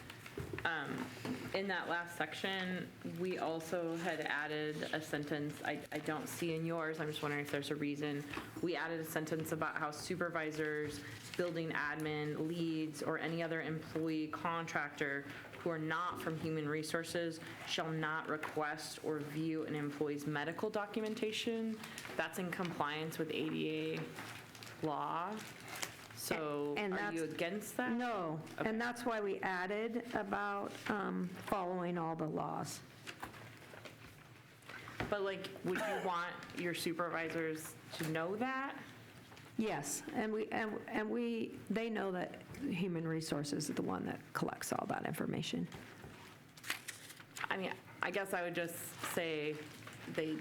in that last section, we also had added a sentence, I don't see in yours, I'm just wondering if there's a reason. We added a sentence about how supervisors, building admin, leads, or any other employee contractor who are not from human resources shall not request or view an employee's medical documentation. That's in compliance with ADA law. So And are you that's- against that? no, and that's why we added about following all the laws. But like, would you want your supervisors to know that? Yes, and they know that Human Resources is the one that collects all that information. I mean, I guess I would just say they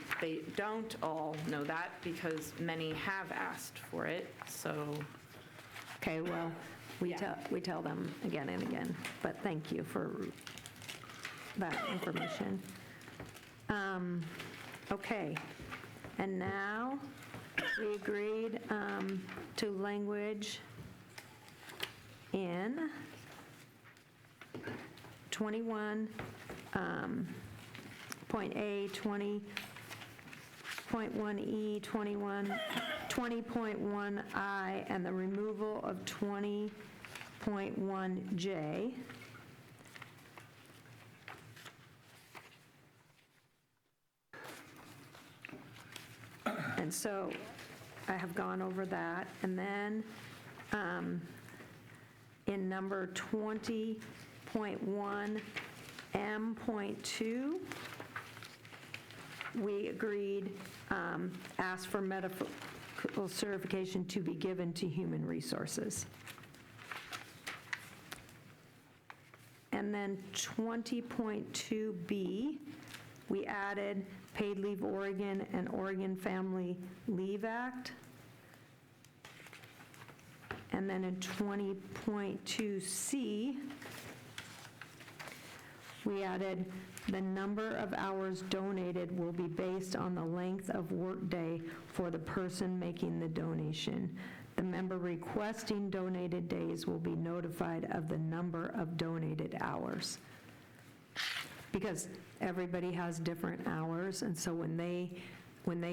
don't all know that because many have asked for it, so. Okay, well, we tell them again and again, but thank you for that information. Okay, and now we agreed to language in 21.A, 20.1E, 20.1I, and the removal of 20.1J. And so I have gone over that. And then in number 20.1M.2, we agreed, ask for medical certification to be given to Human Resources. And then 20.2B, we added Paid Leave Oregon and Oregon Family Leave Act. And then in 20.2C, we added the number of hours donated will be based on the length of workday for the person making the donation. the member requesting donated days will be notified of the number of donated hours. Because everybody has different hours, and so when they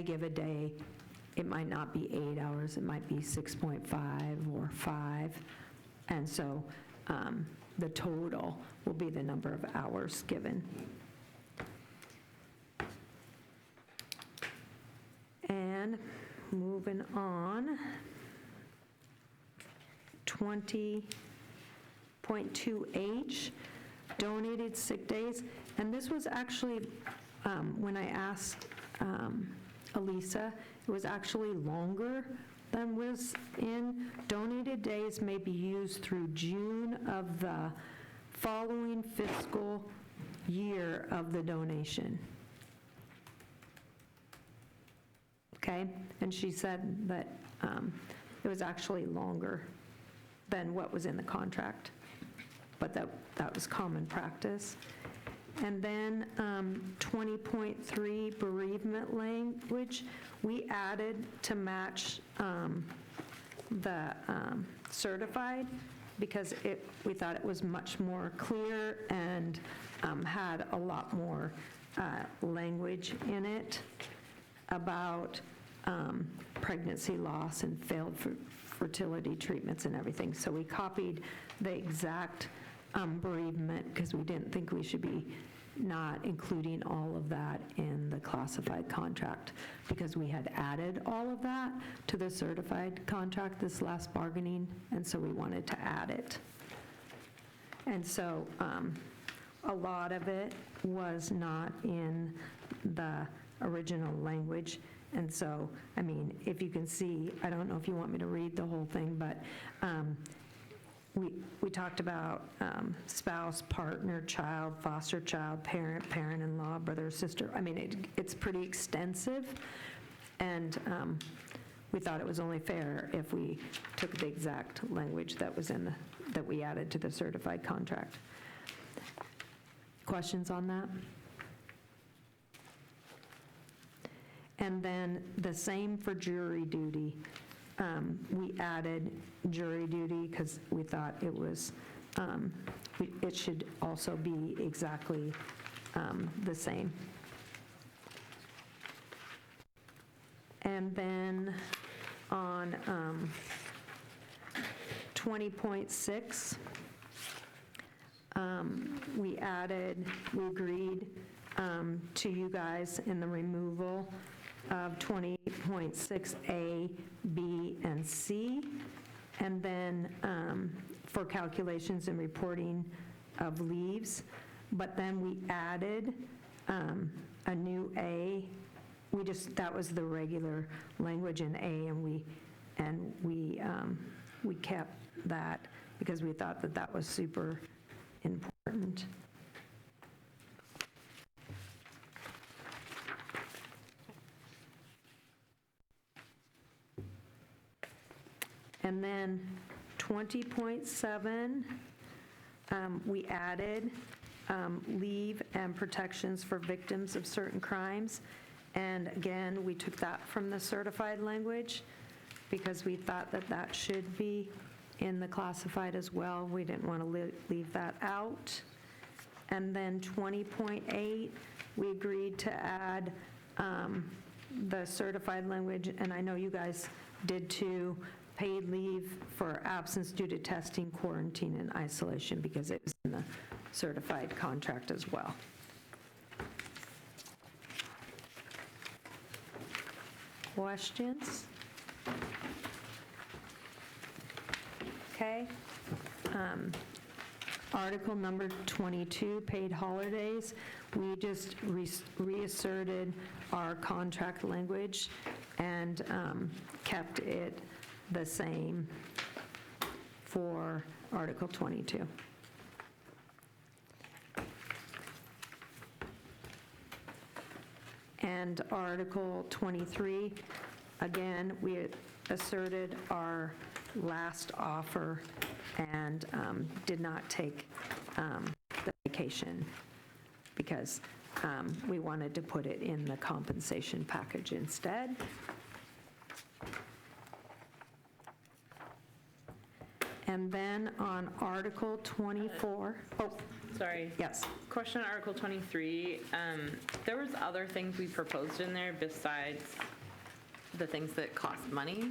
give a day, it might not be 8 hours, it might be 6.5 or 5. And so the total will be the number of hours given. And moving on, 20.2H, donated sick days. And this was actually, when I asked Elisa, it was actually longer than was in. Donated days may be used through June of the following fiscal year of the donation. Okay? And she said that it was actually longer than what was in the contract, but that was common practice. And then 20.3 bereavement language, we added to match the certified because we thought it was much more clear and had a lot more language in it about pregnancy loss and failed fertility treatments and everything. So we copied the exact bereavement because we didn't think we should be not including all of that in the classified contract because we had added all of that to the certified contract this last bargaining, and so we wanted to add it. And so a lot of it was not in the original language. And so, I mean, if you can see, I don't know if you want me to read the whole thing, but we talked about spouse, partner, child, foster child, parent, parent-in-law, brother, sister. I mean, it's pretty extensive, and we thought it was only fair if we took the exact language that was that we added to the certified contract. Questions on that? And then the same for jury duty. We added jury duty because we thought it was, it should also be exactly the same. And then on 20.6, we agreed to you guys in the removal of 20.6A, B, and C, and then for calculations and reporting of leaves. But then we added a new A. That was the regular language in A, and we kept that because we thought that that was super important. And then 20.7, we added leave and protections for victims of certain crimes. And again, we took that from the certified language because we thought that that should be in the classified as well. We didn't want to leave that out. And then 20.8, we agreed to add the certified language, and I know you guys did too, paid leave for absence due to testing, quarantine, and isolation because it was in the certified contract as well. Questions? Okay. Article number 22, paid holidays. We just reasserted our contract language and kept it the same for Article 22. And Article 23, again, we asserted our last offer and did not take the vacation because we wanted to put it in the compensation package instead. And then on Article 24, oh, Sorry. yes. Question on Article 23. There was other things we proposed in there besides the things that cost money.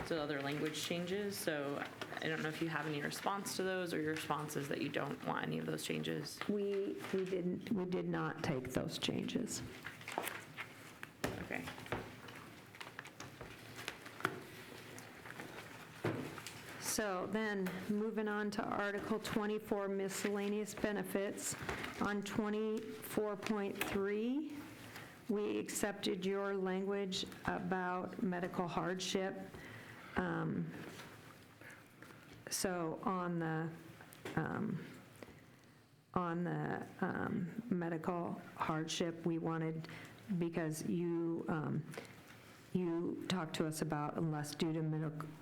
So other language changes. So I don't know if you have any response to those, or your response is that you don't want any of those changes. We did not take those changes. Okay. So then, moving on to Article 24, miscellaneous benefits. On 24.3, we accepted your language about medical hardship. So on the medical hardship, we wanted, because you talked to us about unless due to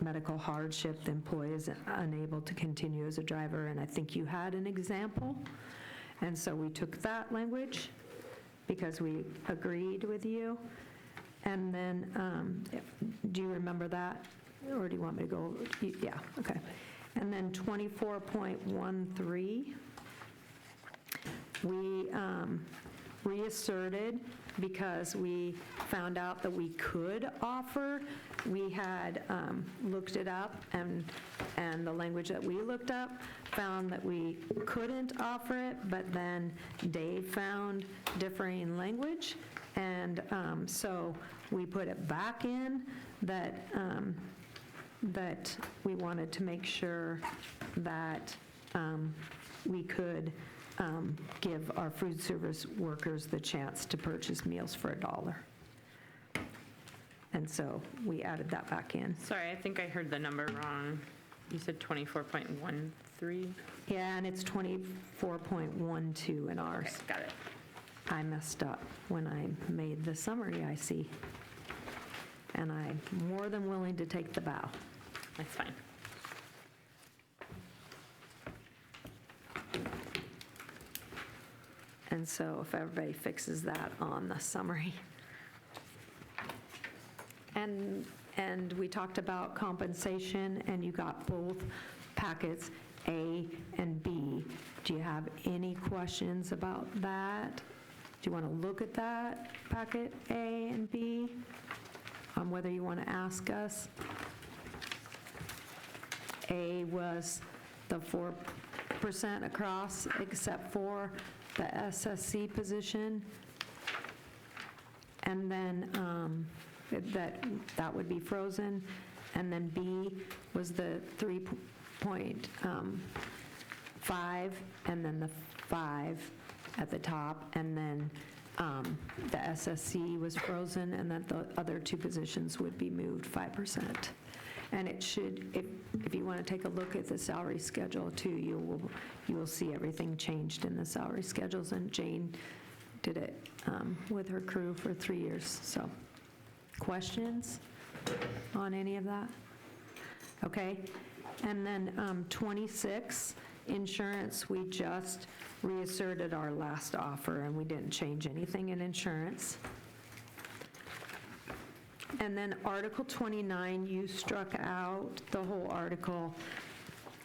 medical hardship, the employee is unable to continue as a driver, and I think you had an example. And so we took that language because we agreed with you. And then, do you remember that? Or do you want me to go? Yeah, okay. And then 24.13, we reasserted because we found out that we could offer. We had looked it up, and the language that we looked up found that we couldn't offer it, but then Dave found differing language, and so we put it back in that we wanted to make sure that we could give our food service workers the chance to purchase meals for $1. And so we added that back in. Sorry, I think I heard the number wrong. You said 24.13? Yeah, and it's 24.12 in ours. Okay, got it. I messed up when I made the summary, I see. And I'm more than willing to take the bow. That's fine. And so if everybody fixes that on the summary. And we talked about compensation, and you got both packets, A and B. Do you have any questions about that? Do you want to look at that, packet A and B, on whether you want to ask us? A was the 4% across, except for the SSC position. And then that would be frozen. And then B was the 3.5, and then the 5 at the top. And then the SSC was frozen, and then the other two positions would be moved 5%. And it should, if you want to take a look at the salary schedule too, you will see everything changed in the salary schedules, and Jane did it with her crew for 3 years. So, questions on any of that? Okay, and then 26, insurance, we just reasserted our last offer, and we didn't change anything in insurance. And then Article 29, you struck out the whole article,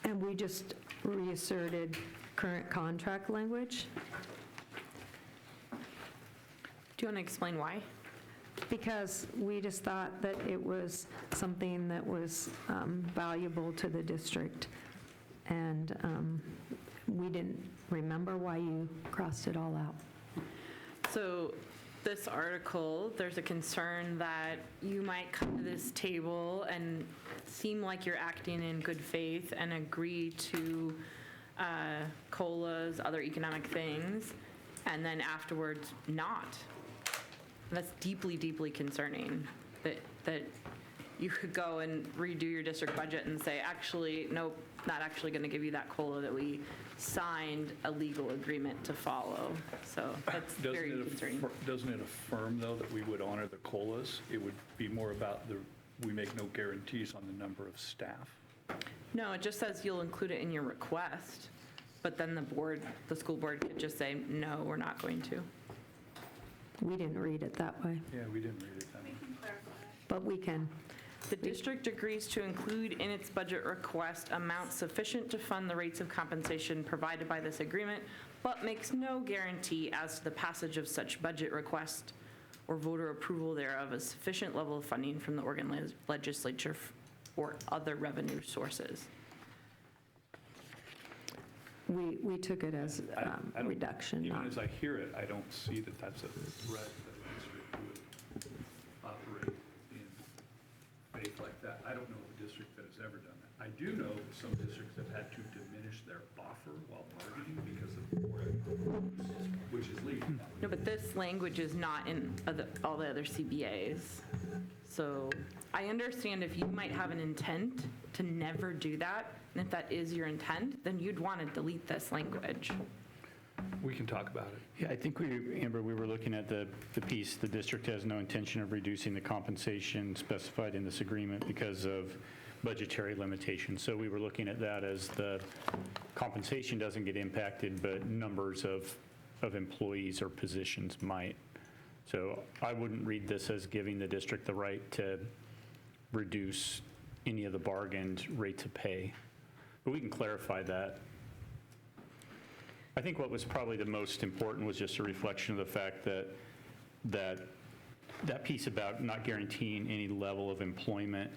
and we just reasserted current contract language. Do you want to explain why? Because we just thought that it was something that was valuable to the district, and we didn't remember why you crossed it all out. So this article, there's a concern that you might come to this table and seem like you're acting in good faith and agree to COLAs, other economic things, and then afterwards not. That's deeply, deeply concerning, that you could go and redo your district budget and say, actually, nope, not actually going to give you that COLA that we signed a legal agreement to follow. So that's very concerning. Doesn't it affirm, though, that we would honor the COLAs? It would be more about we make no guarantees on the number of staff. No, it just says you'll include it in your request, but then the school board could just say, no, we're not going to. We didn't read it that way, Yeah, we didn't read it that way. but we can The district agrees to include in its budget request amounts sufficient to fund the rates of compensation provided by this agreement, but makes no guarantee as to the passage of such budget request or voter approval thereof a sufficient level of funding from the Oregon legislature or other revenue sources. We took it as I don't- reduction, Even not, as I hear it, I don't see that that's a threat that a district would operate in faith like that. I don't know of a district that has ever done that. I do know that some districts have had to diminish their buffer while bargaining because of, which is legal. No, but this language is not in all the other CBAs. So I understand if you might have an intent to never do that, and if that is your intent, then you'd want to delete this language. We can talk about it. Yeah, I think Amber, we were looking at the piece, the district has no intention of reducing the compensation specified in this agreement because of budgetary limitations. So we were looking at that as the compensation doesn't get impacted, but numbers of employees or positions might. So I wouldn't read this as giving the district the right to reduce any of the bargained rates of pay. But we can clarify that. I think what was probably the most important was just a reflection of the fact that piece about not guaranteeing any level of employment,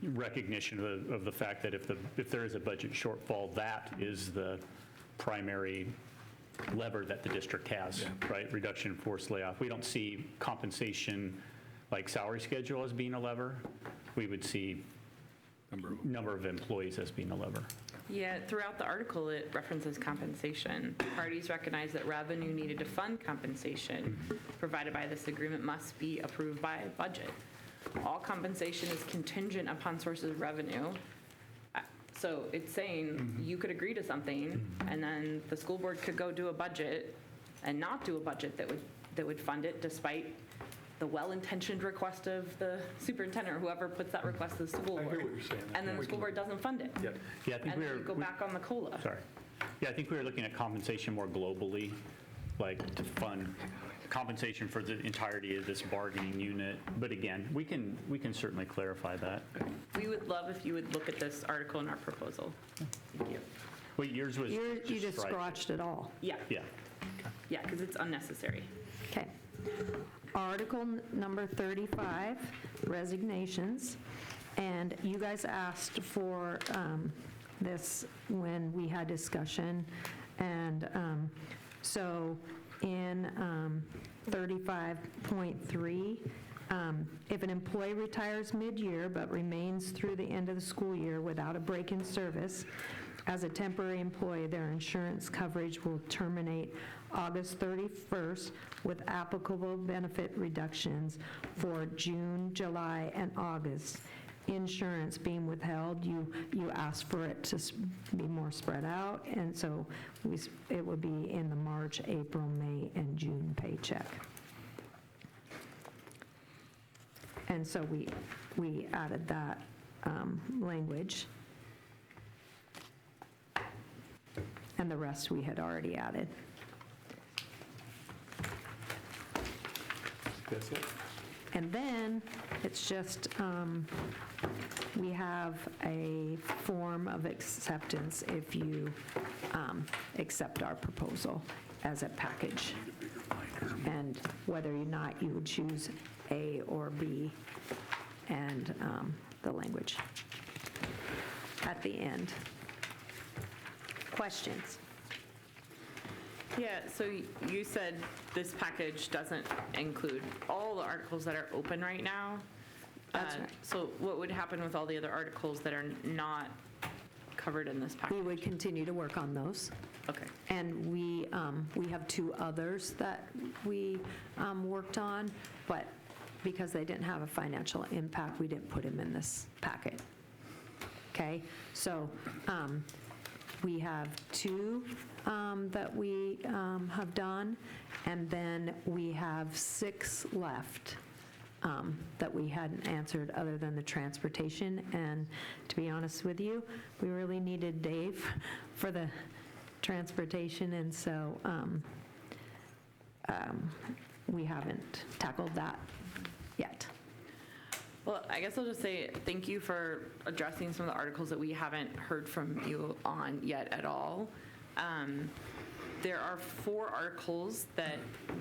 recognition of the fact that if there is a budget shortfall, that is the primary lever that the district has, right? Reduction in forced layoff. We don't see compensation like salary schedule as being a lever. We would see number of employees as being a lever. Yeah, throughout the article, it references compensation. Parties recognize that revenue needed to fund compensation provided by this agreement must be approved by budget. All compensation is contingent upon sources of revenue. So it's saying you could agree to something, and then the school board could go do a budget and not do a budget that would fund it despite the well-intentioned request of the superintendent or whoever puts that request to the school board. I hear what you're saying. And then the school board doesn't fund it. Yep. Yeah, I think And we then were. you go back on the COLA. Sorry. Yeah, I think we were looking at compensation more globally, like to fund compensation for the entirety of this bargaining unit. But again, we can certainly clarify that. We would love if you would look at this article in our proposal. Thank you. Well, yours was you just strike. scratched it all. Yeah, Yeah. yeah, because it's unnecessary. Okay. Article number 35, resignations. And you guys asked for this when we had discussion. And so in 35.3, if an employee retires mid-year but remains through the end of the school year without a break in service, as a temporary employee, their insurance coverage will terminate August 31st with applicable benefit reductions for June, July, and August. Insurance being withheld, you asked for it to be more spread out, and so it would be in the March, April, May, and June paycheck. And so we added that language. And the rest we had already added. That's it? And then it's just, we have a form of acceptance if you accept our proposal as a package. And whether or not you would choose A or B and the language at the end. Questions? Yeah, so you said this package doesn't include all the articles that are open right now. That's right. So what would happen with all the other articles that are not covered in this We package? would continue to work on those. Okay. And we have two others that we worked on, but because they didn't have a financial impact, we didn't put them in this packet. Okay? So we have two that we have done, and then we have 6 left that we hadn't answered other than the transportation. And to be honest with you, we really needed Dave for the transportation, and so we haven't tackled that yet. Well, I guess I'll just say thank you for addressing some of the articles that we haven't heard from you on yet at all. There are 4 articles that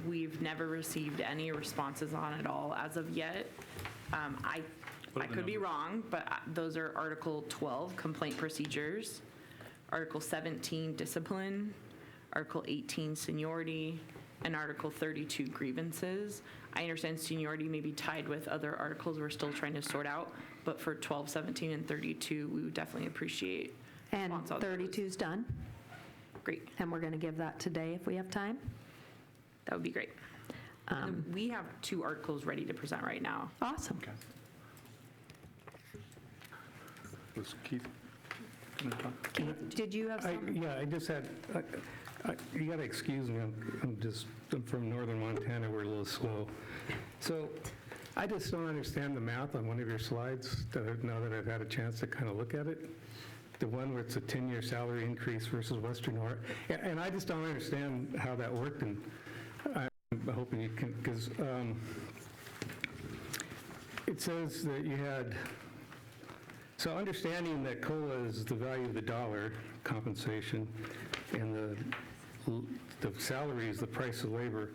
we've never received any responses on at all as of yet. I could be wrong, but those are Article 12, complaint procedures, Article 17, discipline, Article 18, seniority, and Article 32, grievances. I understand seniority may be tied with other articles we're still trying to sort out, but for 12, 17, and 32, we would definitely appreciate And response on those. 32's done, Great, and we're going to give that today if we have time. that would be great. And then we have 2 articles ready to present right now. Awesome. Okay. Was Keith going to talk? Keith, did you have some? Yeah, I just had, you got to excuse me, I'm from northern Montana, we're a little slow. So I just don't understand the math on one of your slides, now that I've had a chance to kind of look at it. The one where it's a 10-year salary increase versus Western Oregon. And I just don't understand how that worked, and I'm hoping you can, because it says that you had, so understanding that COLA is the value of the dollar compensation, and the salary is the price of labor.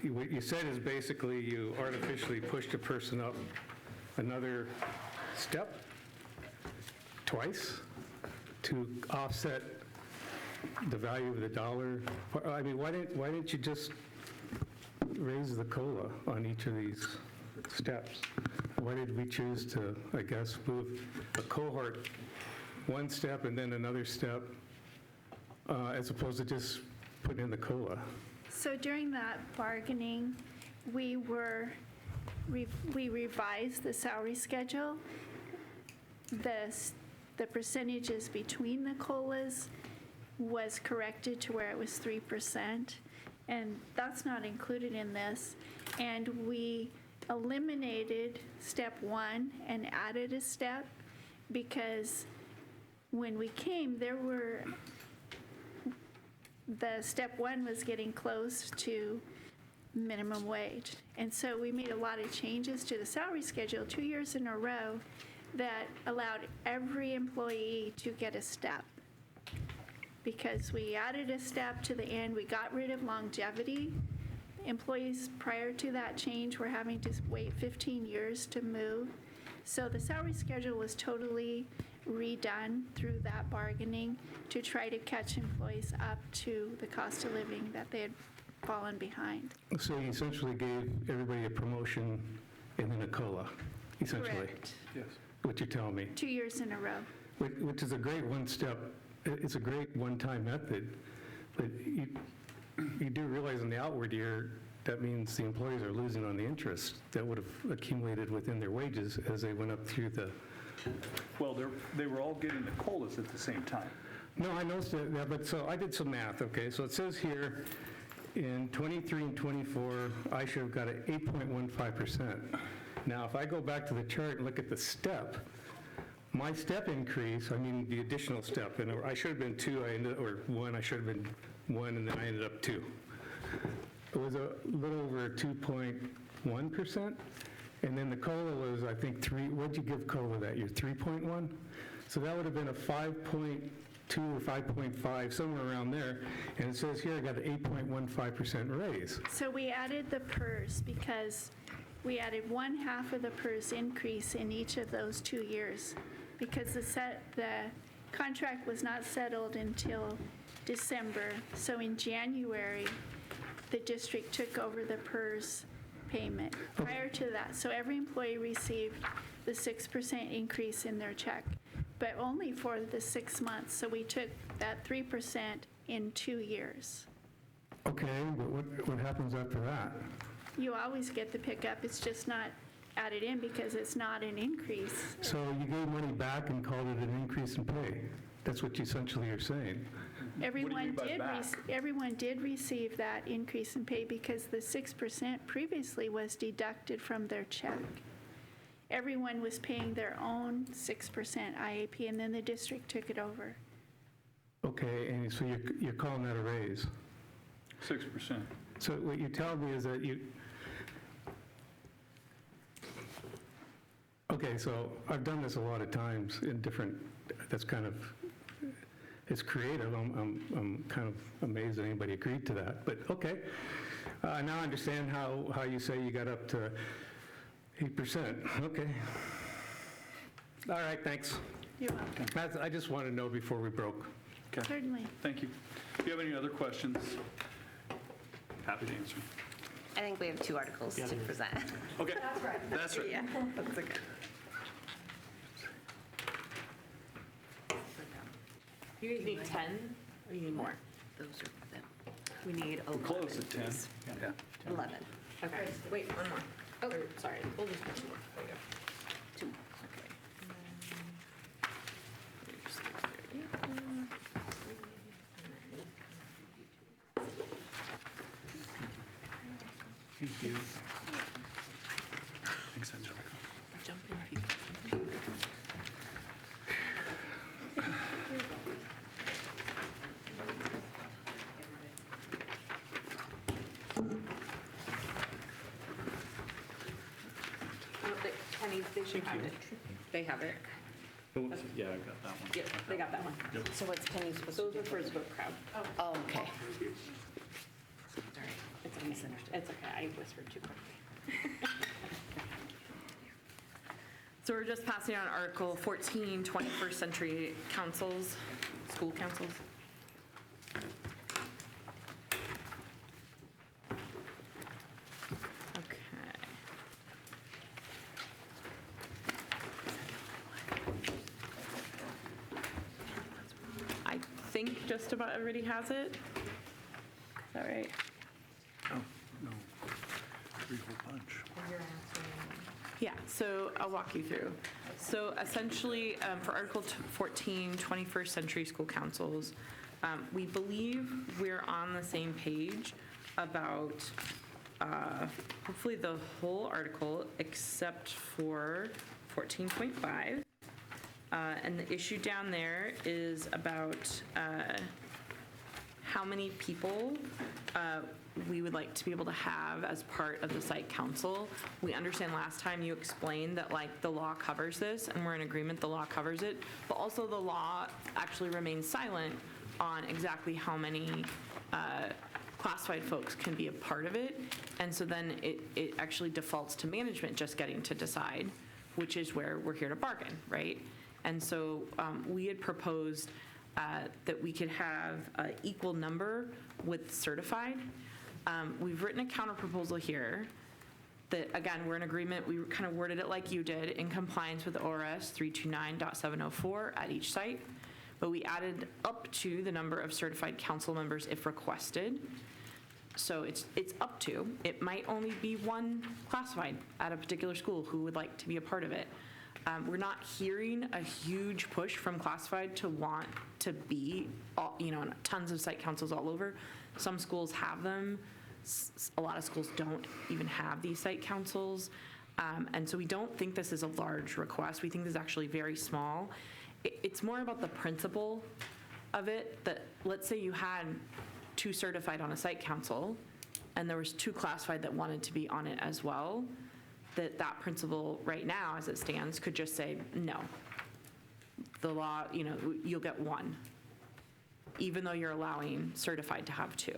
What you said is basically you artificially pushed a person up another step twice to offset the value of the dollar. I mean, why didn't you just raise the COLA on each of these steps? Why did we choose to, I guess, move a cohort one step and then another step, as opposed to just putting in the COLA? So during that bargaining, we revised the salary schedule. The percentages between the COLAs was corrected to where it was 3%, and that's not included in this. And we eliminated step 1 and added a step because when we came, the step 1 was getting close to minimum wage. And so we made a lot of changes to the salary schedule 2 years in a row that allowed every employee to get a step. Because we added a step to the end, we got rid of longevity. Employees prior to that change were having to wait 15 years to move. So the salary schedule was totally redone through that bargaining to try to catch employees up to the cost of living that they had fallen behind. So you essentially gave everybody a promotion and then a COLA, essentially, Correct. Yes. what you're telling me, 2 years in a row. which is a great one-step, it's a great one-time method, but you do realize in the outward year, that means the employees are losing on the interest that would have accumulated within their wages as they went up through the. Well, they were all getting the COLAs at the same time. No, I noticed that, but so I did some math, okay? So it says here, in 23 and 24, I should have got an 8.15%. Now, if I go back to the chart and look at the step, my step increase, I mean the additional step, and I should have been 2, or 1, I should have been 1, and then I ended up 2. It was a little over 2.1%, and then the COLA was, I think, 3, what'd you give COLA that year, 3.1? So that would have been a 5.2 or 5.5, somewhere around there, and it says here I got an 8.15% raise. So we added the PERS because we added 1/2 of the PERS increase in each of those 2 years because the contract was not settled until December. So in January, the district took over the PERS payment prior to that. So every employee received the 6% increase in their check, but only for the 6 months. So we took that 3% in 2 years. Okay, but what happens after that? You always get the pickup, it's just not added in because it's not an increase. So you gave money back and called it an increase in pay. That's what you essentially are saying. Everyone by did, back? everyone did receive that increase in pay because the 6% previously was deducted from their check. Everyone was paying their own 6% IAP, and then the district took it over. Okay, and so you're calling that a raise? 6%. So what you tell me is that Okay, so I've done this a lot of times in different, that's kind of, it's creative. I'm kind of amazed that anybody agreed to that, but okay. Now I understand how you say you got up to 8%. Okay. All right, thanks. You're welcome. I just wanted to know before we broke. Okay, Certainly. thank you. Do you have any other questions? Happy to answer. I think we have 2 articles to present. Okay. That's right. Yeah, that's okay. You need 10 or you need more? Those are them. We need 11. Close at 10. please. Yeah. 11. Okay, wait, one more. Oh, sorry, we'll just do 2 more. There you go. 2. Okay. Thank you. Thanks, Angelica. Jump in if you Penny, they should have it. They have it. Yeah, I got that one. Yep, they got that one. So what's Penny supposed to Those do? are for his book crowd. Oh, okay. It's okay. It's okay, I whispered too quickly. So we're just passing on Article 14, 21st Century Councils, School Councils. Okay. I think just about everybody has it. Is that right? Oh, no. Three whole bunch. Yeah, so I'll walk you through. So essentially, for Article 14, 21st Century School Councils, we believe we're on the same page about hopefully the whole article except for 14.5. And the issue down there is about how many people we would like to be able to have as part of the site council. We understand last time you explained that like the law covers this and we're in agreement the law covers it, but also the law actually remains silent on exactly how many classified folks can be a part of it. And so then it actually defaults to management just getting to decide, which is where we're here to bargain, right? And so we had proposed that we could have an equal number with certified. We've written a counterproposal here that, again, we're in agreement. We kind of worded it like you did, in compliance with ORS 329.704 at each site. But we added up to the number of certified council members if requested. So it's up to. It might only be one classified at a particular school who would like to be a part of it. We're not hearing a huge push from classified to want to be, tons of site councils all over. Some schools have them. A lot of schools don't even have these site councils. And so we don't think this is a large request. We think this is actually very small. It's more about the principle of it, that let's say you had 2 certified on a site council and there was 2 classified that wanted to be on it as well, that principle right now, as it stands, could just say, no. The law, you'll get 1, even though you're allowing certified to have 2.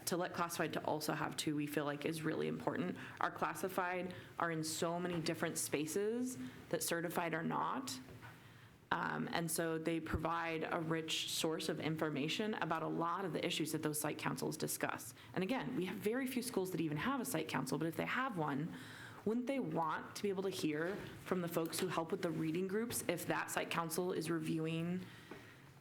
To let classified to also have 2, we feel like is really important. Our classified are in so many different spaces that certified are not. And so they provide a rich source of information about a lot of the issues that those site councils discuss. And again, we have very few schools that even have a site council, but if they have one, wouldn't they want to be able to hear from the folks who help with the reading groups if that site council is reviewing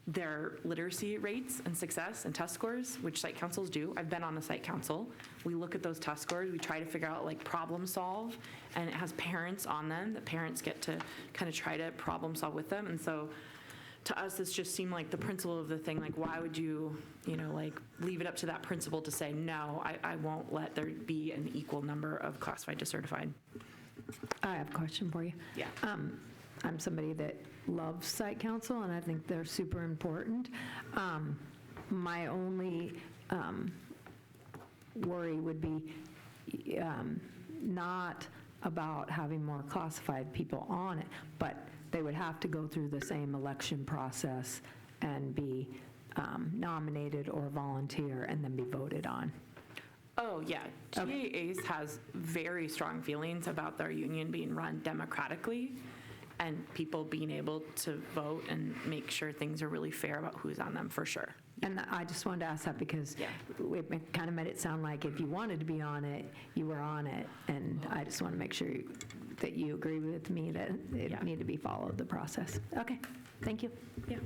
their literacy rates and success and test scores, which site councils do? I've been on a site council. We look at those test scores, we try to figure out like problem solve, and it has parents on them. The parents get to kind of try to problem solve with them. And so to us, this just seemed like the principle of the thing, like why would you, leave it up to that principal to say, no, I won't let there be an equal number of classified to certified. I have a question for you. Yeah. I'm somebody that loves site council, and I think they're super important. My only worry would be not about having more classified people on it, but they would have to go through the same election process and be nominated or volunteer and then be voted on. Oh, yeah. TAAs has very strong feelings about their union being run democratically and people being able to vote and make sure things are really fair about who's on them, for sure. And I just wanted to ask that because it kind of made it sound like if you wanted to be on it, you were on it. And I just want to make sure that you agree with me that it needed to be followed, the process. Okay, thank you. Yeah.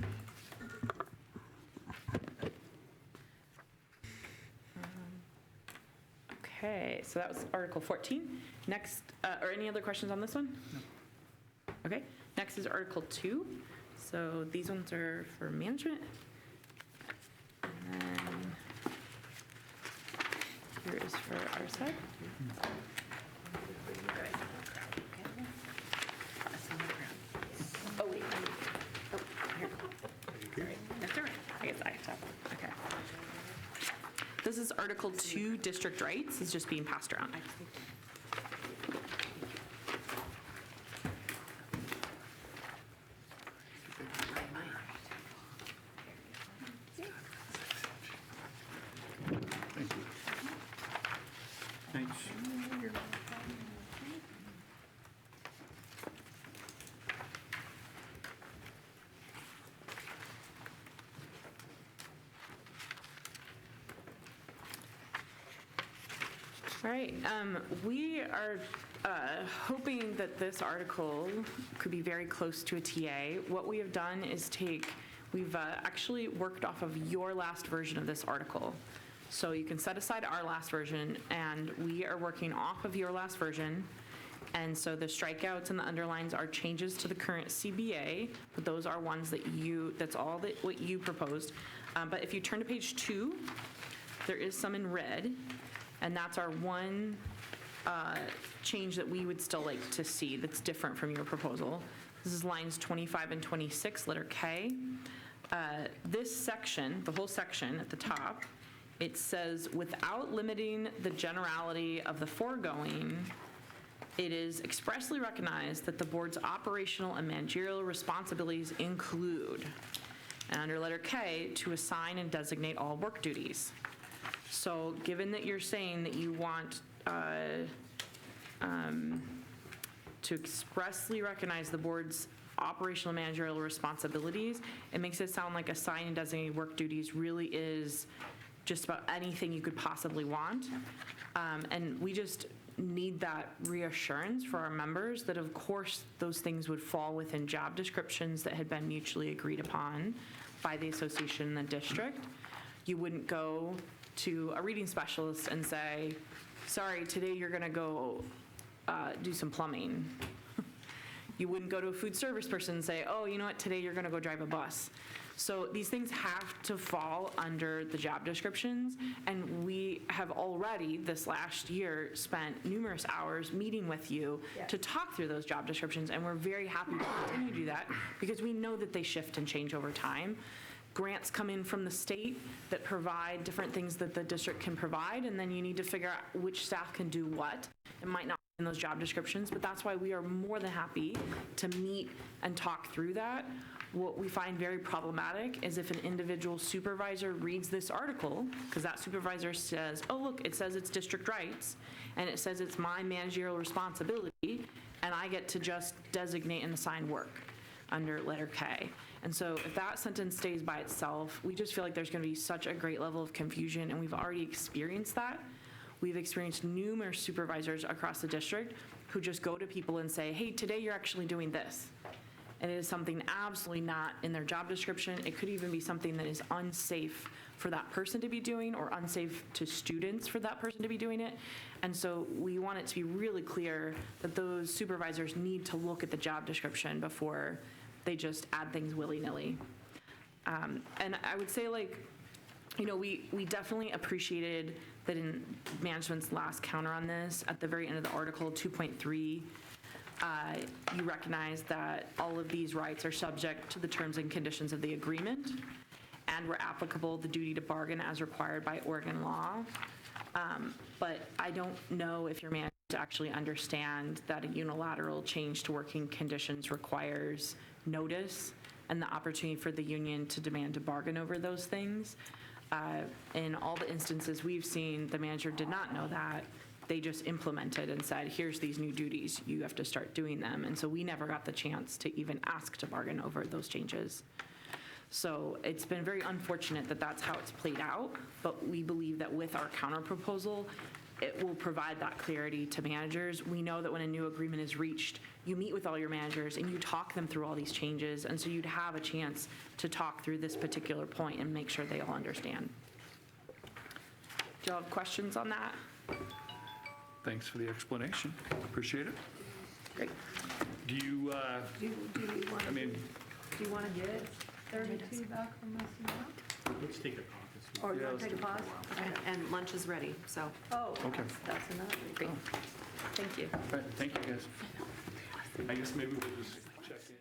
Okay, so that was Article 14. Next, or any other questions on this one? No. Okay, next is Article 2. So these ones are for management. And then here is for our side. Oh, wait. Oh, here. Sorry. That's all right. I guess I have to. Okay. This is Article 2, District Rights. It's just being passed around. Thanks. All right, we are hoping that this article could be very close to a TA. What we have done is we've actually worked off of your last version of this article. So you can set aside our last version, and we are working off of your last version. And so the strikeouts and the underlines are changes to the current CBA, but those are ones that's all what you proposed. But if you turn to page 2, there is some in red. And that's our one change that we would still like to see that's different from your proposal. This is lines 25 and 26, letter K. This section, the whole section at the top, it says, without limiting the generality of the foregoing, it is expressly recognized that the board's operational and managerial responsibilities include, and under letter K, to assign and designate all work duties. So given that you're saying that you want to expressly recognize the board's operational managerial responsibilities, it makes it sound like assign and designate work duties really is just about anything you could possibly want. And we just need that reassurance for our members that of course those things would fall within job descriptions that had been mutually agreed upon by the association and the district. You wouldn't go to a reading specialist and say, sorry, today you're going to go do some plumbing. You wouldn't go to a food service person and say, oh, you know what, today you're going to go drive a bus. So these things have to fall under the job descriptions, and we have already, this last year, spent numerous hours meeting with you to talk through those job descriptions, and we're very happy to continue to do that because we know that they shift and change over time. Grants come in from the state that provide different things that the district can provide, and then you need to figure out which staff can do what. It might not be in those job descriptions, but that's why we are more than happy to meet and talk through that. What we find very problematic is if an individual supervisor reads this article, because that supervisor says, oh, look, it says it's district rights, and it says it's my managerial responsibility, and I get to just designate and assign work under letter K. And so if that sentence stays by itself, we just feel like there's going to be such a great level of confusion, and we've already experienced that. We've experienced numerous supervisors across the district who just go to people and say, hey, today you're actually doing this. And it is something absolutely not in their job description. It could even be something that is unsafe for that person to be doing or unsafe to students for that person to be doing it. And so we want it to be really clear that those supervisors need to look at the job description before they just add things willy-nilly. And I would say, like, you know, we definitely appreciated that in management's last counter on this, at the very end of the article, 2.3, you recognize that all of these rights are subject to the terms and conditions of the agreement and were applicable the duty to bargain as required by Oregon law. But I don't know if your manager to actually understand that a unilateral change to working conditions requires notice and the opportunity for the union to demand to bargain over those things. In all the instances we've seen, the manager did not know that. They just implemented and said, here's these new duties, you have to start doing them. And so we never got the chance to even ask to bargain over those changes. So it's been very unfortunate that that's how it's played out, but we believe that with our counterproposal, it will provide that clarity to managers. We know that when a new agreement is reached, you meet with all your managers and you talk them through all these changes, and so you'd have a chance to talk through this particular point and make sure they all understand. Do you all have questions on that? Thanks for the explanation. Appreciate it. Great. Do you, Do you want, I mean, do you want to get 32 back from us now? Let's take a caucus. Or you want to take a pause? And lunch is ready, so. Oh, Okay. that's another. Great. Thank you. all right, thank you, guys. I guess maybe we'll just check in.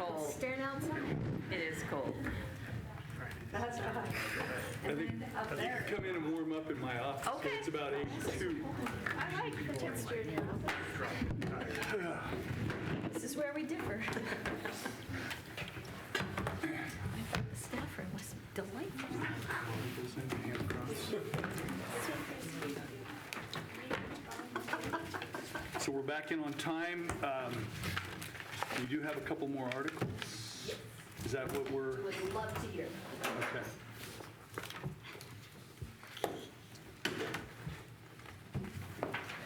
cold. Staring outside. It is cold. That's right. I think you come in and warm up in my office. Okay. It's about 82. I like the temperature now. This is where we differ. The staff room was delightful. So we're back in on time. We do have a couple more articles. Is that what we're, Would love to hear. okay.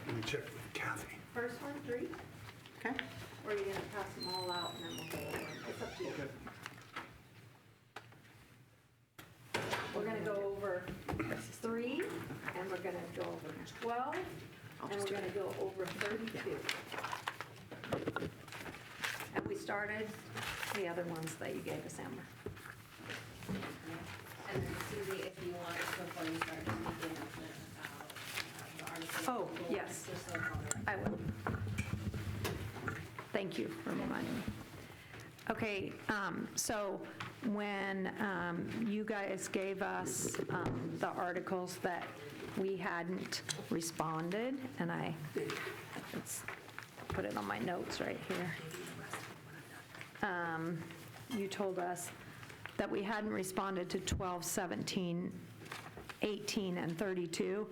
Let me check with Kathy. First one, 3, Okay. or are you gonna pass them all out and then we'll go over them? It's up to you. We're gonna go over 3, and we're gonna go over 12, and we're gonna go over 32. And we started the other ones that you gave us, Amber. And then Susie, if you want, before you start speaking, the article. Oh, yes. Just so it's on the record. I will. Thank you for reminding me. Okay, so when you guys gave us the articles that we hadn't responded, and let's put it on my notes right here. You told us that we hadn't responded to 12, 17, 18, and 32,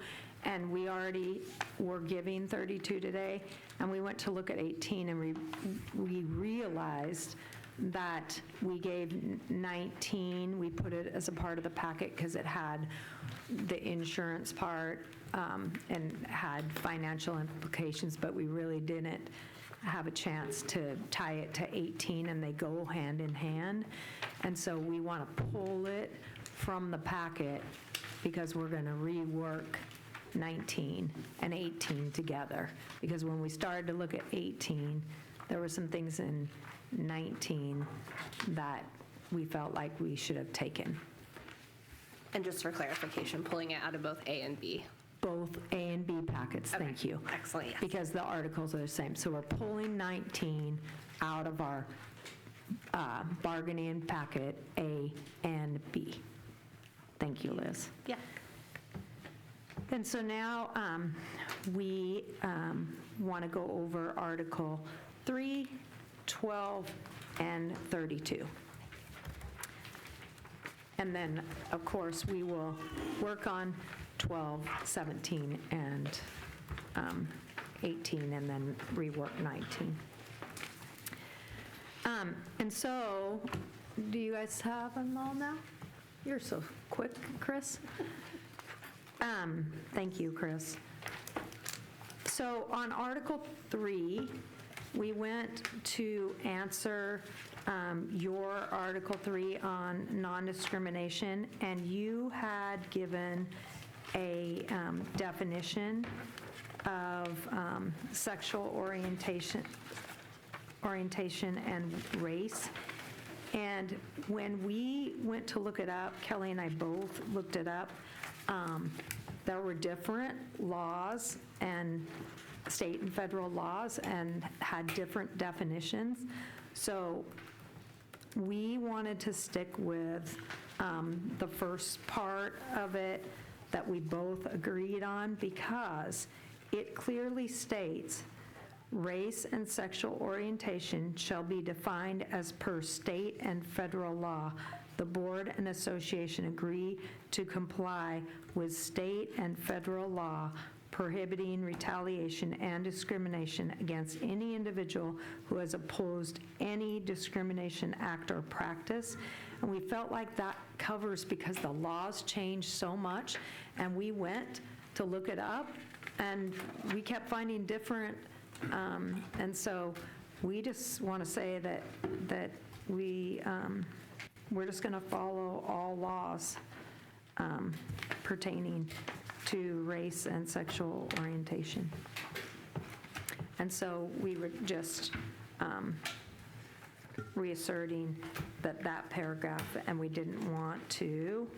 and we already were giving 32 today, and we went to look at 18, and we realized that we gave 19, we put it as a part of the packet because it had the insurance part and had financial implications, but we really didn't have a chance to tie it to 18, and they go hand in hand. And so we want to pull it from the packet because we're going to rework 19 and 18 together. Because when we started to look at 18, there were some things in 19 that we felt like we should have taken. And just for clarification, pulling it out of both A and B. Both A and B packets, thank you. Excellent, yes. Because the articles are the same. So we're pulling 19 out of our bargaining packet A and B. Thank you, Liz. Yeah. And so now we want to go over Article 3, 12, and 32. And then, of course, we will work on 12, 17, and 18, and then rework 19. And so, do you guys have them all now? You're so quick, Chris. Thank you, Chris. So on Article 3, we went to answer your Article 3 on non-discrimination, and you had given a definition of sexual orientation and race. And when we went to look it up, Kelly and I both looked it up, there were different laws and state and federal laws and had different definitions. So we wanted to stick with the first part of it that we both agreed on because it clearly states race and sexual orientation shall be defined as per state and federal law. The board and association agree to comply with state and federal law prohibiting retaliation and discrimination against any individual who has opposed any discrimination act or practice. And we felt like that covers because the laws changed so much, and we went to look it up, and we kept finding different, and so we just want to say that we're just going to follow all laws pertaining to race and sexual orientation. And so we were just reasserting that paragraph, and we didn't want to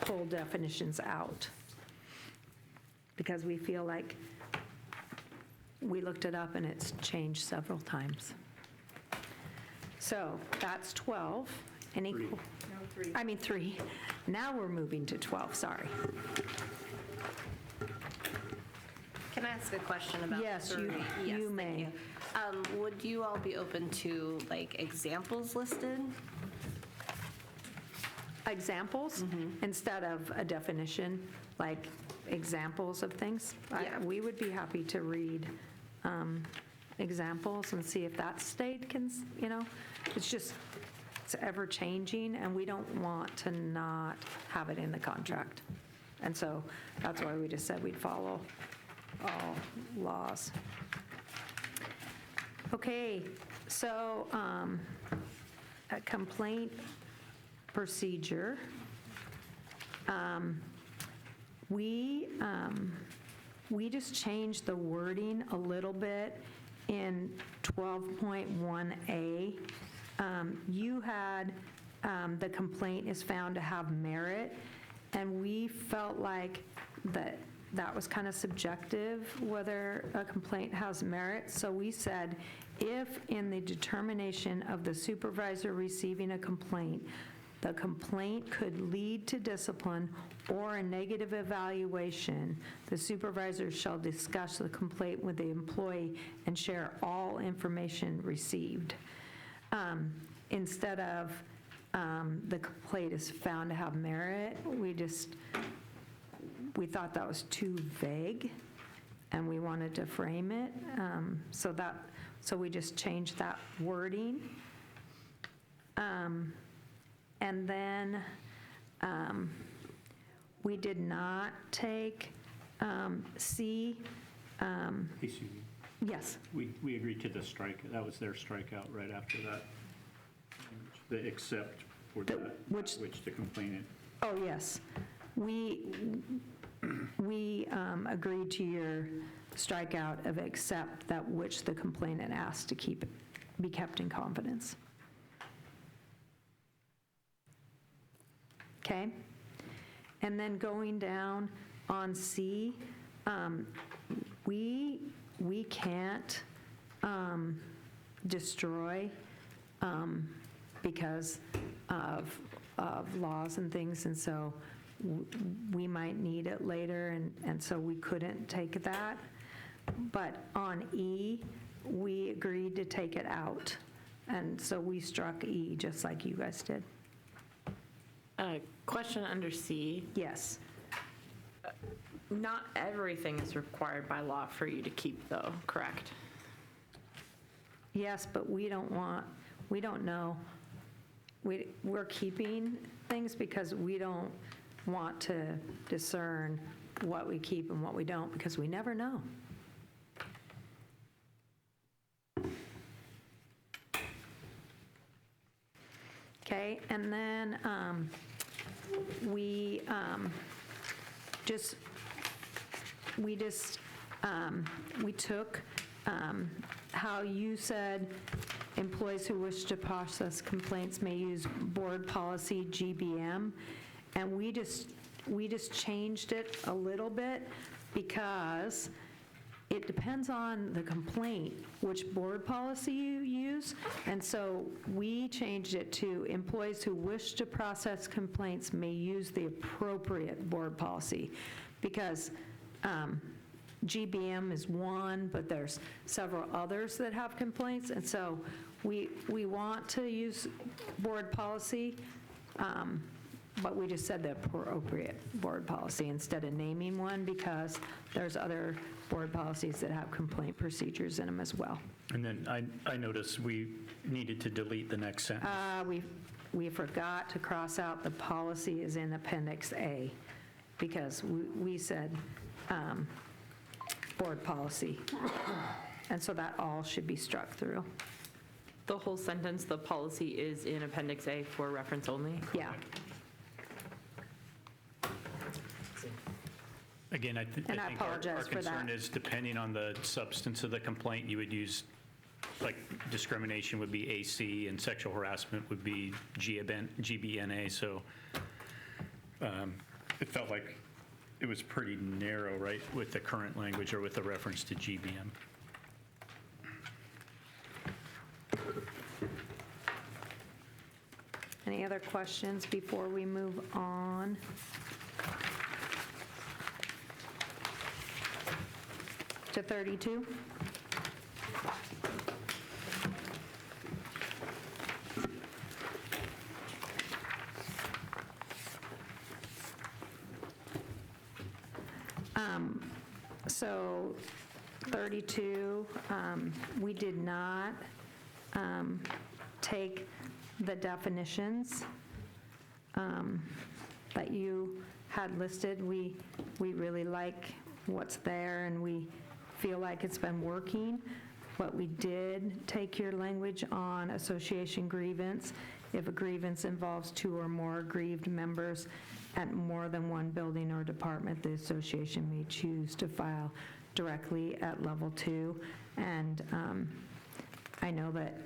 pull definitions out because we feel like we looked it up and it's changed several times. So that's 12. Any? I mean, 3. Now we're moving to 12, sorry. Can I ask a question about? Yes, you- three? you thank may. you. Would you all be open to like examples listed? Examples instead of a definition, like examples of things? Yeah. We would be happy to read examples and see if that state can, it's just, it's ever-changing, and we don't want to not have it in the contract. And so that's why we just said we'd follow all laws. Okay, so a complaint procedure. We just changed the wording a little bit in 12.1A. You had, the complaint is found to have merit, and we felt like that was kind of subjective, whether a complaint has merit. So we said, if in the determination of the supervisor receiving a complaint, the complaint could lead to discipline or a negative evaluation, the supervisor shall discuss the complaint with the employee and share all information received. Instead of the complaint is found to have merit, we thought that was too vague, and we wanted to frame it. So we just changed that wording. And then we did not take C. Hey, Suzie, Yes, we agreed to the strike, that was their strikeout right after that. The except for that, which- which the complainant. oh, yes. We agreed to your strikeout of except that which the complainant asked to be kept in confidence. Okay? And then going down on C, we can't destroy because of laws and things, and so we might need it later, and so we couldn't take that. But on E, we agreed to take it out, and so we struck E, just like you guys did. Question under C. Yes. Not everything is required by law for you to keep, though, correct? Yes, but we don't know. We're keeping things because we don't want to discern what we keep and what we don't, because we never know. Okay, and then we took how you said employees who wish to process complaints may use board policy GBM, and we just changed it a little bit because it depends on the complaint, which board policy you use, and so we changed it to employees who wish to process complaints may use the appropriate board policy, because GBM is one, but there's several others that have complaints, and so we want to use board policy, but we just said the appropriate board policy instead of naming one, because there's other board policies that have complaint procedures in them as well. And then I noticed we needed to delete the next sentence. We forgot to cross out the policy is in Appendix A, because we said board policy. And so that all should be struck through. The whole sentence, the policy is in Appendix A for reference only? Yeah. Again, I think And I our apologize for concern that. is, depending on the substance of the complaint, you would use, like, discrimination would be AC, and sexual harassment would be GBNA, so it felt like it was pretty narrow, right, with the current language or with the reference to GBM. Any other questions before we move on? To 32? So 32, we did not take the definitions that you had listed. We really like what's there, and we feel like it's been working. But we did take your language on association grievance. If a grievance involves 2 or more aggrieved members at more than one building or department, the association may choose to file directly at level 2. And I know that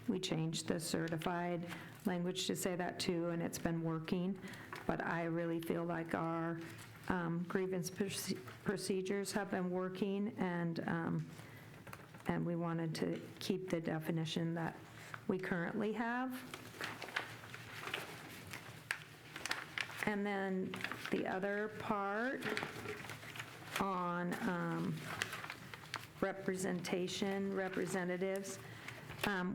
we changed the certified language to say that too, and it's been working. But I really feel like our grievance procedures have been working, and we wanted to keep the definition that we currently have. And then the other part on representation, representatives,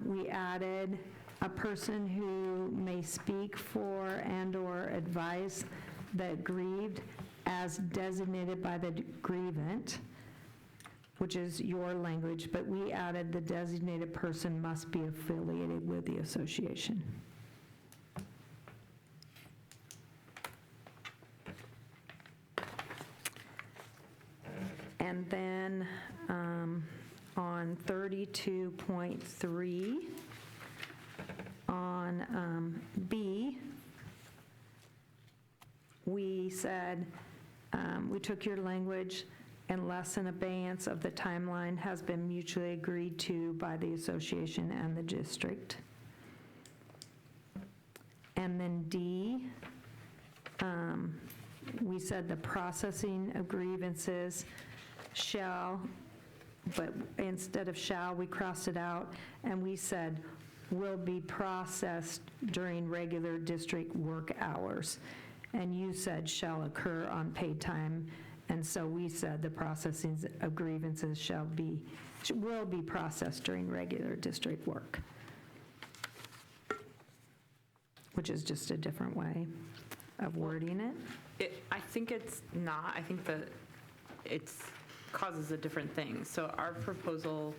we added a person who may speak for and/or advise the aggrieved as designated by the grievant, which is your language, but we added the designated person must be affiliated with the association. And then on 32.3, on B, we said, we took your language, unless an abeyance of the timeline has been mutually agreed to by the association and the district. And then D, we said the processing of grievances shall, but instead of shall, we crossed it out, and we said will be processed during regular district work hours. And you said shall occur on paid time, and so we said the processing of grievances will be processed during regular district work, which is just a different way of wording it. I think it's not. I think that it causes a different thing. So our proposal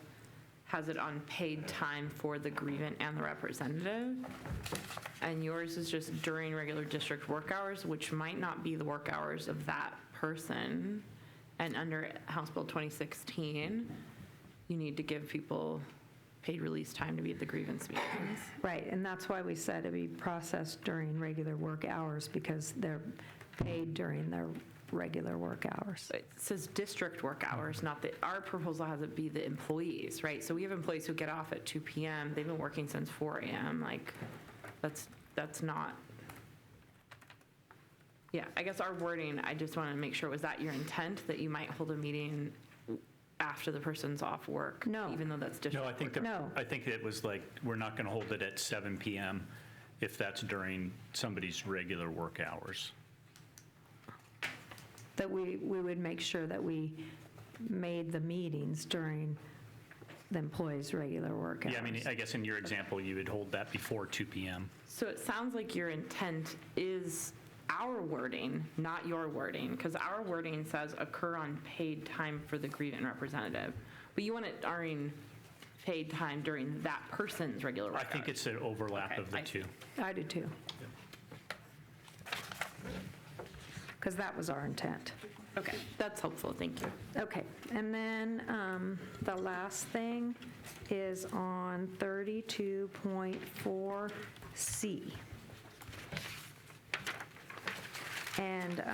has it on paid time for the grievant and the representative, and yours is just during regular district work hours, which might not be the work hours of that person. And under House Bill 2016, you need to give people paid release time to be at the grievance meetings. Right, and that's why we said it be processed during regular work hours, because they're paid during their regular work hours. It says district work hours, not that, our proposal has it be the employees, right? So we have employees who get off at 2 p.m., they've been working since 4 a.m., like, that's not, yeah, I guess our wording, I just want to make sure, was that your intent, that you might hold a meeting after the person's off work? No. Even though that's district No, work? I think it was like, we're not going to hold it at 7 PM if that's during somebody's regular work hours. That we would make sure that we made the meetings during the employees' regular work hours. Yeah, I mean, I guess in your example, you would hold that before 2 PM. So it sounds like your intent is our wording, not your wording, because our wording says occur on paid time for the grievant representative. But you want it during paid time during that person's regular work I think hours. it's an overlap Okay, of the I two. I do too. Because that was our intent. Okay, that's helpful, thank you. Okay, and then the last thing is on 32.4C. And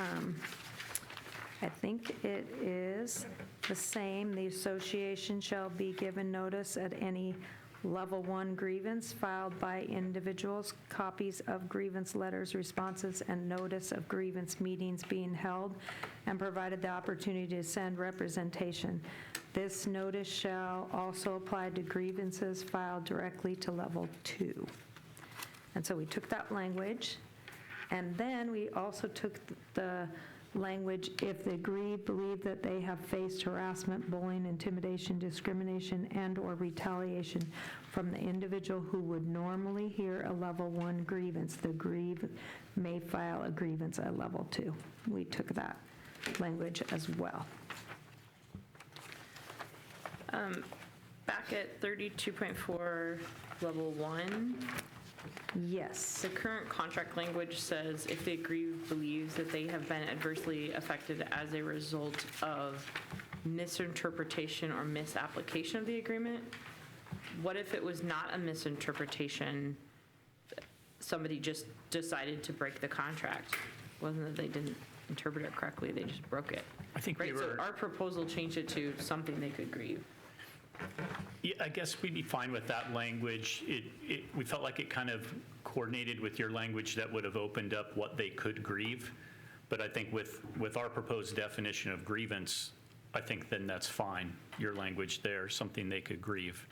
I think it is the same. The association shall be given notice at any level 1 grievance filed by individuals, copies of grievance letters, responses, and notice of grievance meetings being held, and provided the opportunity to send representation. This notice shall also apply to grievances filed directly to level 2. And so we took that language, and then we also took the language, if the aggrieved believe that they have faced harassment, bullying, intimidation, discrimination, and/or retaliation from the individual who would normally hear a level 1 grievance, the aggrieved may file a grievance at level 2. We took that language as well. Back at 32.4, level 1, Yes. the current contract language says if the aggrieved believes that they have been adversely affected as a result of misinterpretation or misapplication of the agreement. What if it was not a misinterpretation? Somebody just decided to break the contract. Wasn't that they didn't interpret it correctly, they just broke it. I think we Right, so were, our proposal changed it to something they could grieve. yeah, I guess we'd be fine with that language. We felt like it kind of coordinated with your language that would have opened up what they could grieve. But I think with our proposed definition of grievance, I think then that's fine. Your language there, something they could grieve.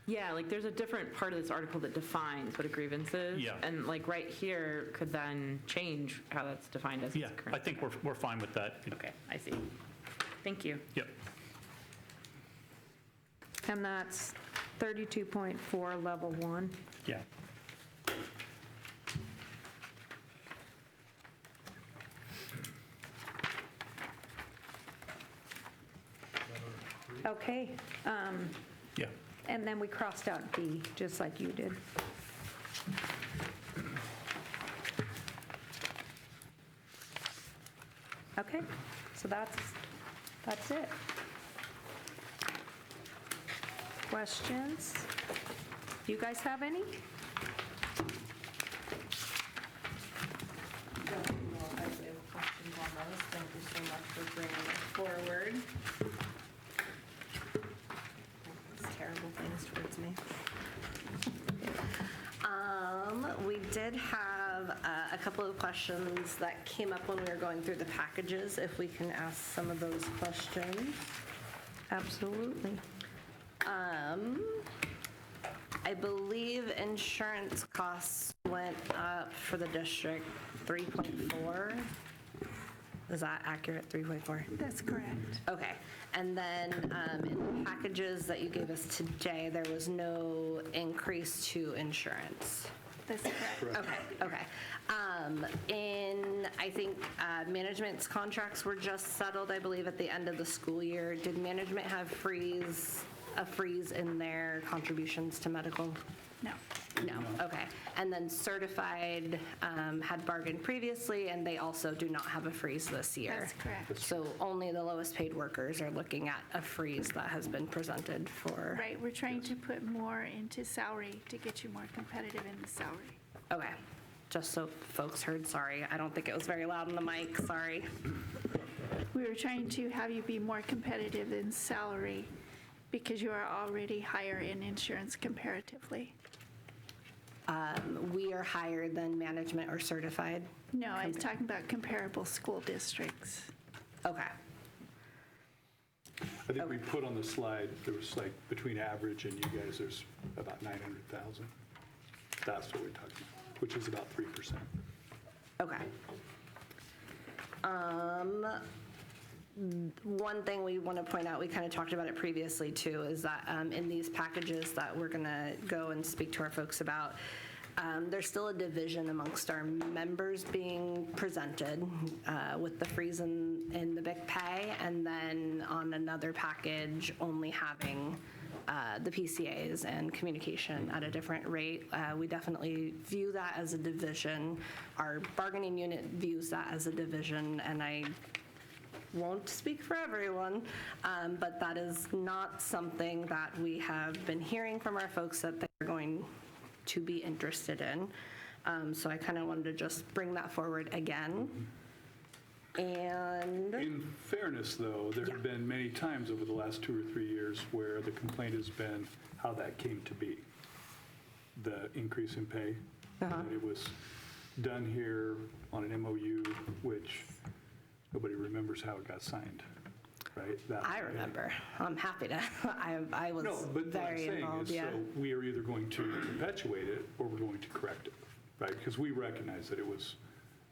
Yeah, like there's a different part of this article that defines what a grievance is. Yeah. And like right here could then change how that's defined as Yeah, it's currently. I think we're fine with that. Okay, I see. Thank you. Yep. And that's 32.4, level 1. Yeah. Okay. Yeah. And then we crossed out D, just like you did. Okay, so that's it. Questions? You guys have any? Don't know if I have questions on those. Thank you so much for bringing it forward. These terrible things towards me. We did have a couple of questions that came up when we were going through the packages, if we can ask some of those questions. Absolutely. I believe insurance costs went up for the district 3.4. Is that accurate, 3.4? That's correct. Okay, and then in the packages that you gave us today, there was no increase to insurance. That's correct. Okay. I think management's contracts were just settled, I believe, at the end of the school year. Did management have a freeze in their contributions to medical? No. No, okay. And then certified had bargained previously, and they also do not have a freeze this year. That's correct. So only the lowest paid workers are looking at a freeze that has been presented for. Right, we're trying to put more into salary to get you more competitive in the salary. Okay, just so folks heard, sorry. I don't think it was very loud on the mic, sorry. We were trying to have you be more competitive in salary because you are already higher in insurance comparatively. We are higher than management or certified? No, I was talking about comparable school districts. Okay, I think we put on the slide, there was like between average and you guys, there's about 900,000. That's what we're talking about, which is about 3%. okay. One thing we want to point out, we kind of talked about it previously too, is that in these packages that we're going to go and speak to our folks about, there's still a division amongst our members being presented with the freeze in the BIC pay, and then on another package only having the PCAs and communication at a different rate. We definitely view that as a division. Our bargaining unit views that as a division, and I won't speak for everyone, but that is not something that we have been hearing from our folks that they're going to be interested in. So I kind of wanted to just bring that forward again. And In fairness, though, there have been many times over the last 2 or 3 years where the complaint has been how that came to be, the increase in pay. And it was done here on an MOU, which nobody remembers how it got signed, right? I remember. I'm happy to. I was No, but what I'm very saying involved, is, yeah. so we are either going to perpetuate it or we're going to correct it. right? Because we recognize that it was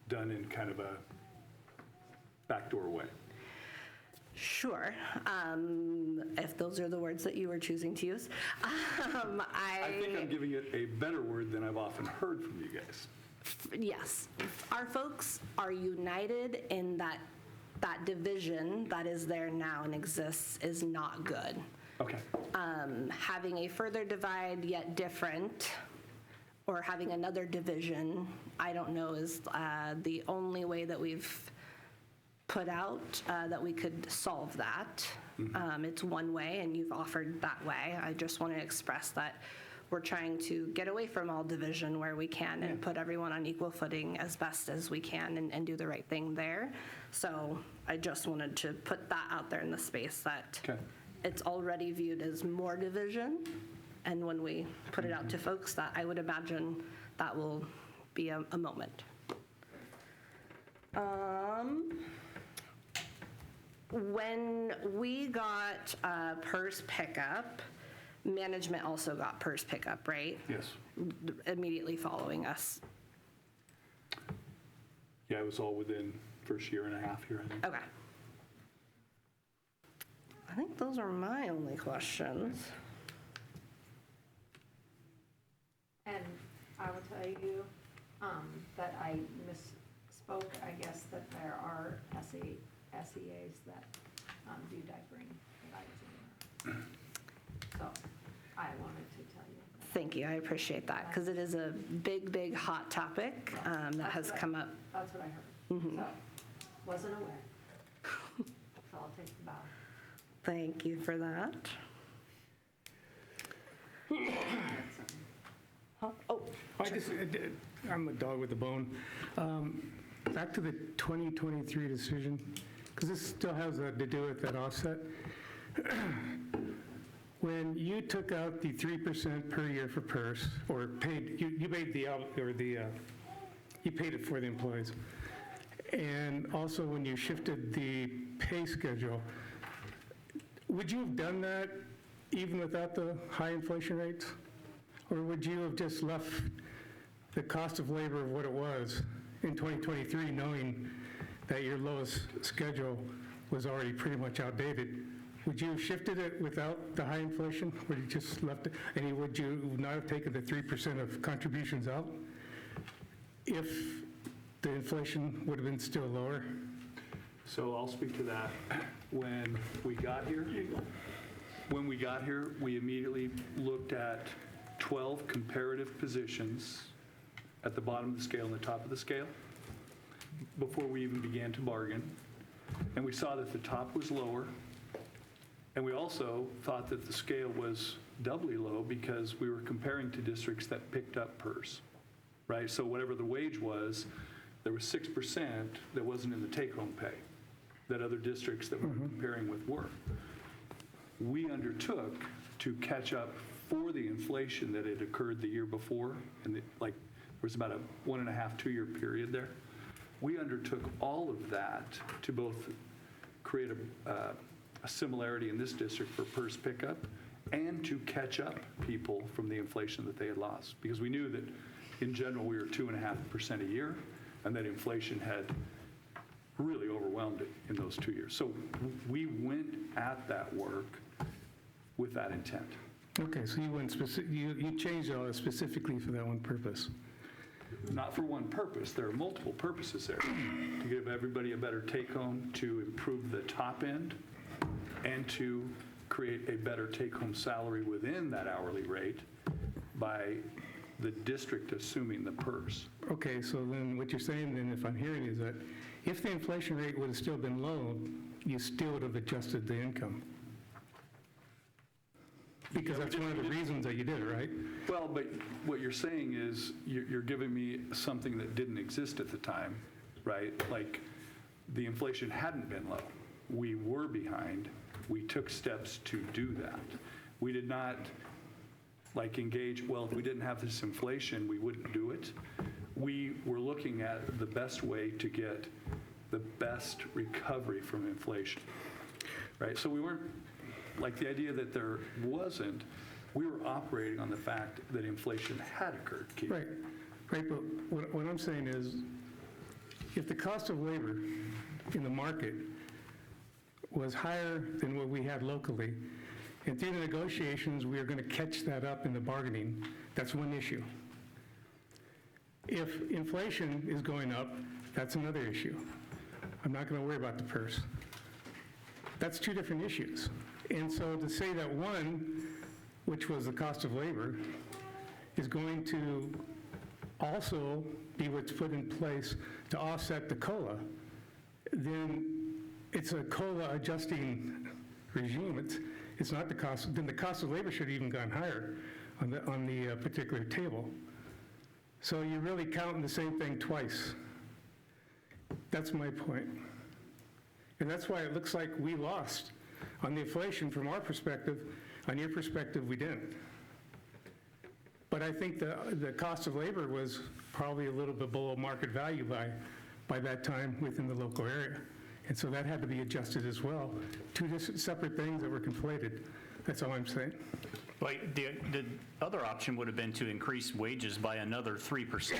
done in kind of a backdoor way. Sure, if those are the words that you were choosing to use. I think I'm giving it a better word than I've often heard from you guys. Yes, our folks are united in that division that is there now and exists is not good. Okay. Having a further divide yet different, or having another division, I don't know, is the only way that we've put out that we could solve that. It's one way, and you've offered that way. I just want to express that we're trying to get away from all division where we can and put everyone on equal footing as best as we can and do the right thing there. So I just wanted to put that out there in the space that Okay. it's already viewed as more division. And when we put it out to folks, that I would imagine that will be a moment. When we got PERS pickup, management also got PERS pickup, right? Yes. Immediately following us. Yeah, it was all within first year and a half here, I think. Okay. I think those are my only questions. And I will tell you that I misspoke, I guess, that there are SEAs that do diapering that I was in. So I wanted to tell you. Thank you, I appreciate that, because it is a big, big hot topic that has come up. That's what I heard. So, wasn't aware. So I'll take the bow. Thank you for that. Oh, I'm a dog with a bone. Back to the 2023 decision, because this still has to do with that offset. When you took out the 3% per year for PERS, or paid, you paid you paid it for the employees. And also when you shifted the pay schedule, would you have done that even without the high inflation rates? Or would you have just left the cost of labor of what it was in 2023, knowing that your lowest schedule was already pretty much outdated? Would you have shifted it without the high inflation? Would you just left it? And would you not have taken the 3% of contributions out if the inflation would have been still lower? So I'll speak to that. When we got here, we immediately looked at 12 comparative positions at the bottom of the scale and the top of the scale before we even began to bargain. And we saw that the top was lower. And we also thought that the scale was doubly low because we were comparing to districts that picked up PERS, right? So whatever the wage was, there was 6% that wasn't in the take-home pay that other districts that we were comparing with were. We undertook to catch up for the inflation that had occurred the year before, and there was about a 1.5, 2 year period there. We undertook all of that to both create a similarity in this district for PERS pickup and to catch up people from the inflation that they had lost. Because we knew that in general we were 2.5% a year and that inflation had really overwhelmed it in those 2 years. So we went at that work with that intent. Okay, so you changed all this specifically for that one purpose. Not for one purpose. There are multiple purposes there. To give everybody a better take-home, to improve the top end, and to create a better take-home salary within that hourly rate by the district assuming the PERS. Okay, so then what you're saying then, if I'm hearing, is that if the inflation rate would have still been low, you still would have adjusted the income? Because that's one of the reasons that you did it, right? Well, but what you're saying is you're giving me something that didn't exist at the time, right? Like the inflation hadn't been low. We were behind. We took steps to do that. We did not engage, well, if we didn't have this inflation, we wouldn't do it. We were looking at the best way to get the best recovery from inflation, right? So we weren't, the idea that there wasn't, we were operating on the fact that inflation had occurred, Keith. Right. Right, but what I'm saying is, if the cost of labor in the market was higher than what we had locally, and through the negotiations, we are going to catch that up in the bargaining, that's one issue. If inflation is going up, that's another issue. I'm not going to worry about the purse. That's two different issues. And so to say that one, which was the cost of labor, is going to also be what's put in place to offset the COLA, then it's a COLA adjusting regime. It's not the cost, then the cost of labor should have even gone higher on the particular table. So you're really counting the same thing twice. That's my point. And that's why it looks like we lost on the inflation from our perspective. On your perspective, we didn't. But I think the cost of labor was probably a little bit below market value by that time within the local area. And so that had to be adjusted as well. Two separate things that were conflated. That's all I'm saying. Like, the other option would have been to increase wages by another 3%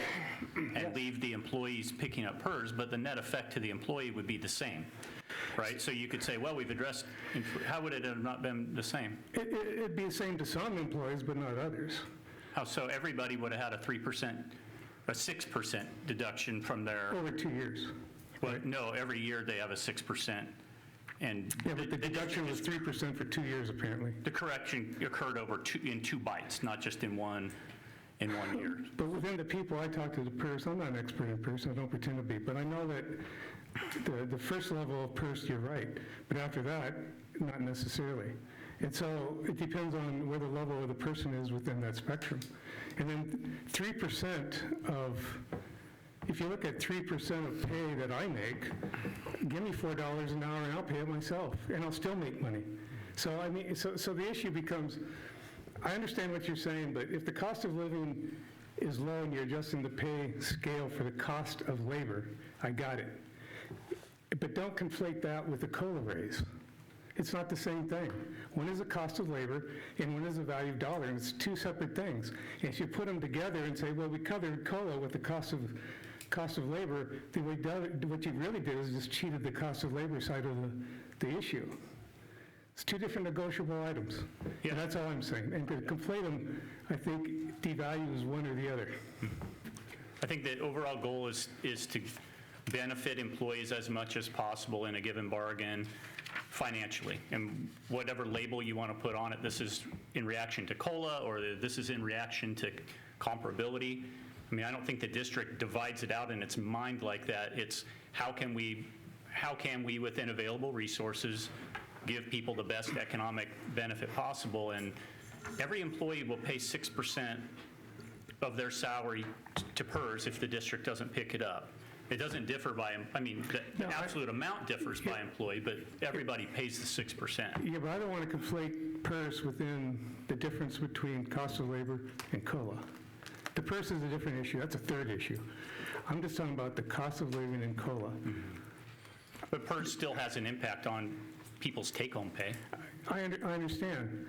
and leave the employees picking up PERS, but the net effect to the employee would be the same, right? So you could say, well, we've addressed, how would it have not been the same? It'd be the same to some employees, but not others. How so? Everybody would have had a 6% deduction from their, Over 2 years. well, no, every year they have a 6%. And Yeah, but the deduction was 3% for 2 years, apparently. the correction occurred in two bites, not just in one year. But within the people I talk to, the PERS, I'm not an expert in PERS, I don't pretend to be, but I know that the first level of PERS, you're right, but after that, not necessarily. And so it depends on where the level of the person is within that spectrum. And then 3% of, if you look at 3% of pay that I make, give me $4 an hour and I'll pay it myself, and I'll still make money. So I mean, so the issue becomes, I understand what you're saying, but if the cost of living is low and you're adjusting the pay scale for the cost of labor, I got it. But don't conflate that with the COLA raise. It's not the same thing. One is the cost of labor and one is the value of dollar, and it's two separate things. And if you put them together and say, well, we covered COLA with the cost of labor, then what you really did is just cheated the cost of labor side of the issue. It's two different negotiable items. Yeah. And that's all I'm saying. And to conflate them, I think devalues one or the other. I think the overall goal is to benefit employees as much as possible in a given bargain financially. And whatever label you want to put on it, this is in reaction to COLA or this is in reaction to comparability. I mean, I don't think the district divides it out in its mind like that. It's how can we, within available resources, give people the best economic benefit possible. And every employee will pay 6% of their salary to PERS if the district doesn't pick it up. It doesn't differ by, I mean, the absolute amount differs by employee, but everybody pays the 6%. Yeah, but I don't want to conflate PERS within the difference between cost of labor and COLA. The PERS is a different issue. That's a third issue. I'm just talking about the cost of living in COLA. But PERS still has an impact on people's take-home pay. I understand.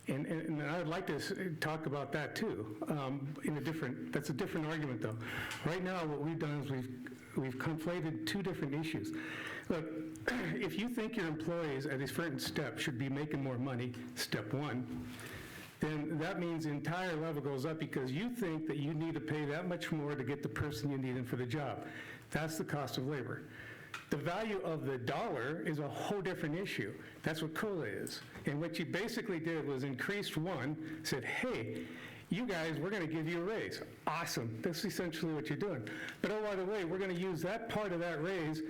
And I would like to talk about that too, that's a different argument though. Right now, what we've done is we've conflated two different issues. Look, if you think your employees at a certain step should be making more money, step one, then that means the entire level goes up because you think that you need to pay that much more to get the person you need in for the job. That's the cost of labor. The value of the dollar is a whole different issue. That's what COLA is. And what you basically did was increased one, said, hey, you guys, we're going to give you a raise. Awesome. That's essentially what you're doing. But oh, by the way, we're going to use that part of that raise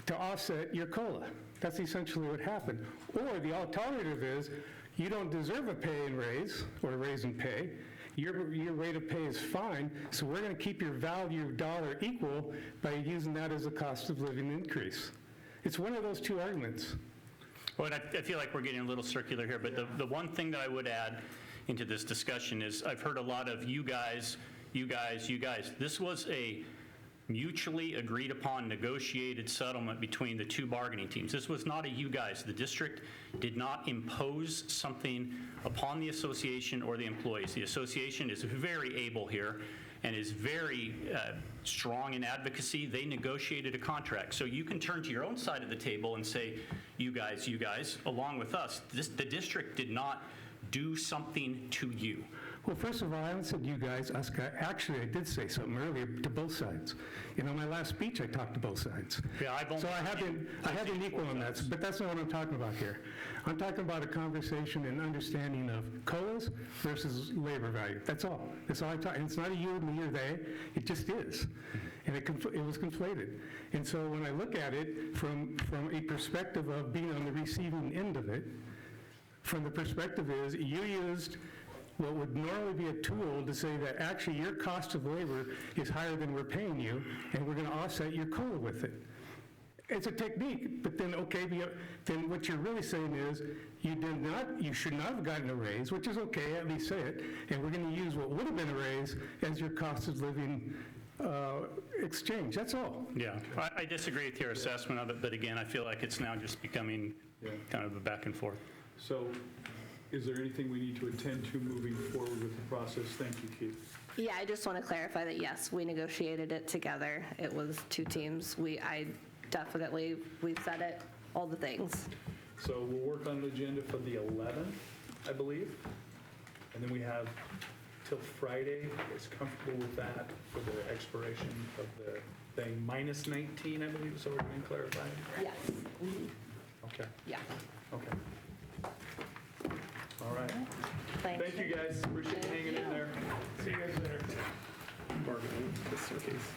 to offset your COLA. That's essentially what happened. Or the alternative is you don't deserve a pay and raise or a raise in pay. Your rate of pay is fine, so we're going to keep your value of dollar equal by using that as a cost of living increase. It's one of those two arguments. Well, and I feel like we're getting a little circular here, but the one thing that I would add into this discussion is I've heard a lot of you guys. This was a mutually agreed upon negotiated settlement between the two bargaining teams. This was not a you guys. The district did not impose something upon the association or the employees. The association is very able here, and is very strong in advocacy. They negotiated a contract. So you can turn to your own side of the table and say, you guys, along with us, the district did not do something to you. Well, first of all, I haven't said you guys, us guys. Actually, I did say something earlier to both sides. You know, my last speech, I talked to both sides. Yeah, I've only So I have been equal on that, but that's not what I'm talking about here. I'm talking about a conversation and understanding of COLAs versus labor value. That's all. That's all I'm talking. And it's not a you and me or they. It just is. And it was conflated. And so when I look at it from a perspective of being on the receiving end of it, from the perspective is you used what would normally be a tool to say that actually your cost of labor is higher than we're paying you, and we're going to offset your COLA with it. It's a technique, but then, okay, then what you're really saying is you should not have gotten a raise, which is okay, at least say it, and we're going to use what would have been a raise as your cost of living exchange. That's all. Yeah, I disagree with your assessment of it, but again, I feel like it's now just becoming kind of a back and forth. So is there anything we need to attend to moving forward with the process? Thank you, Keith. Yeah, I just want to clarify that, yes, we negotiated it together. It was two teams. we've said it, all the things. So we'll work on an agenda for the 11th, I believe. And then we have till Friday. Is comfortable with that for the expiration of the thing. Minus 19, I believe, so we're going to clarify. Yes. Okay, Yeah. okay. All right. Thanks. Thank you, guys. Appreciate you hanging in there. See you guys later. Margaret, this is your case.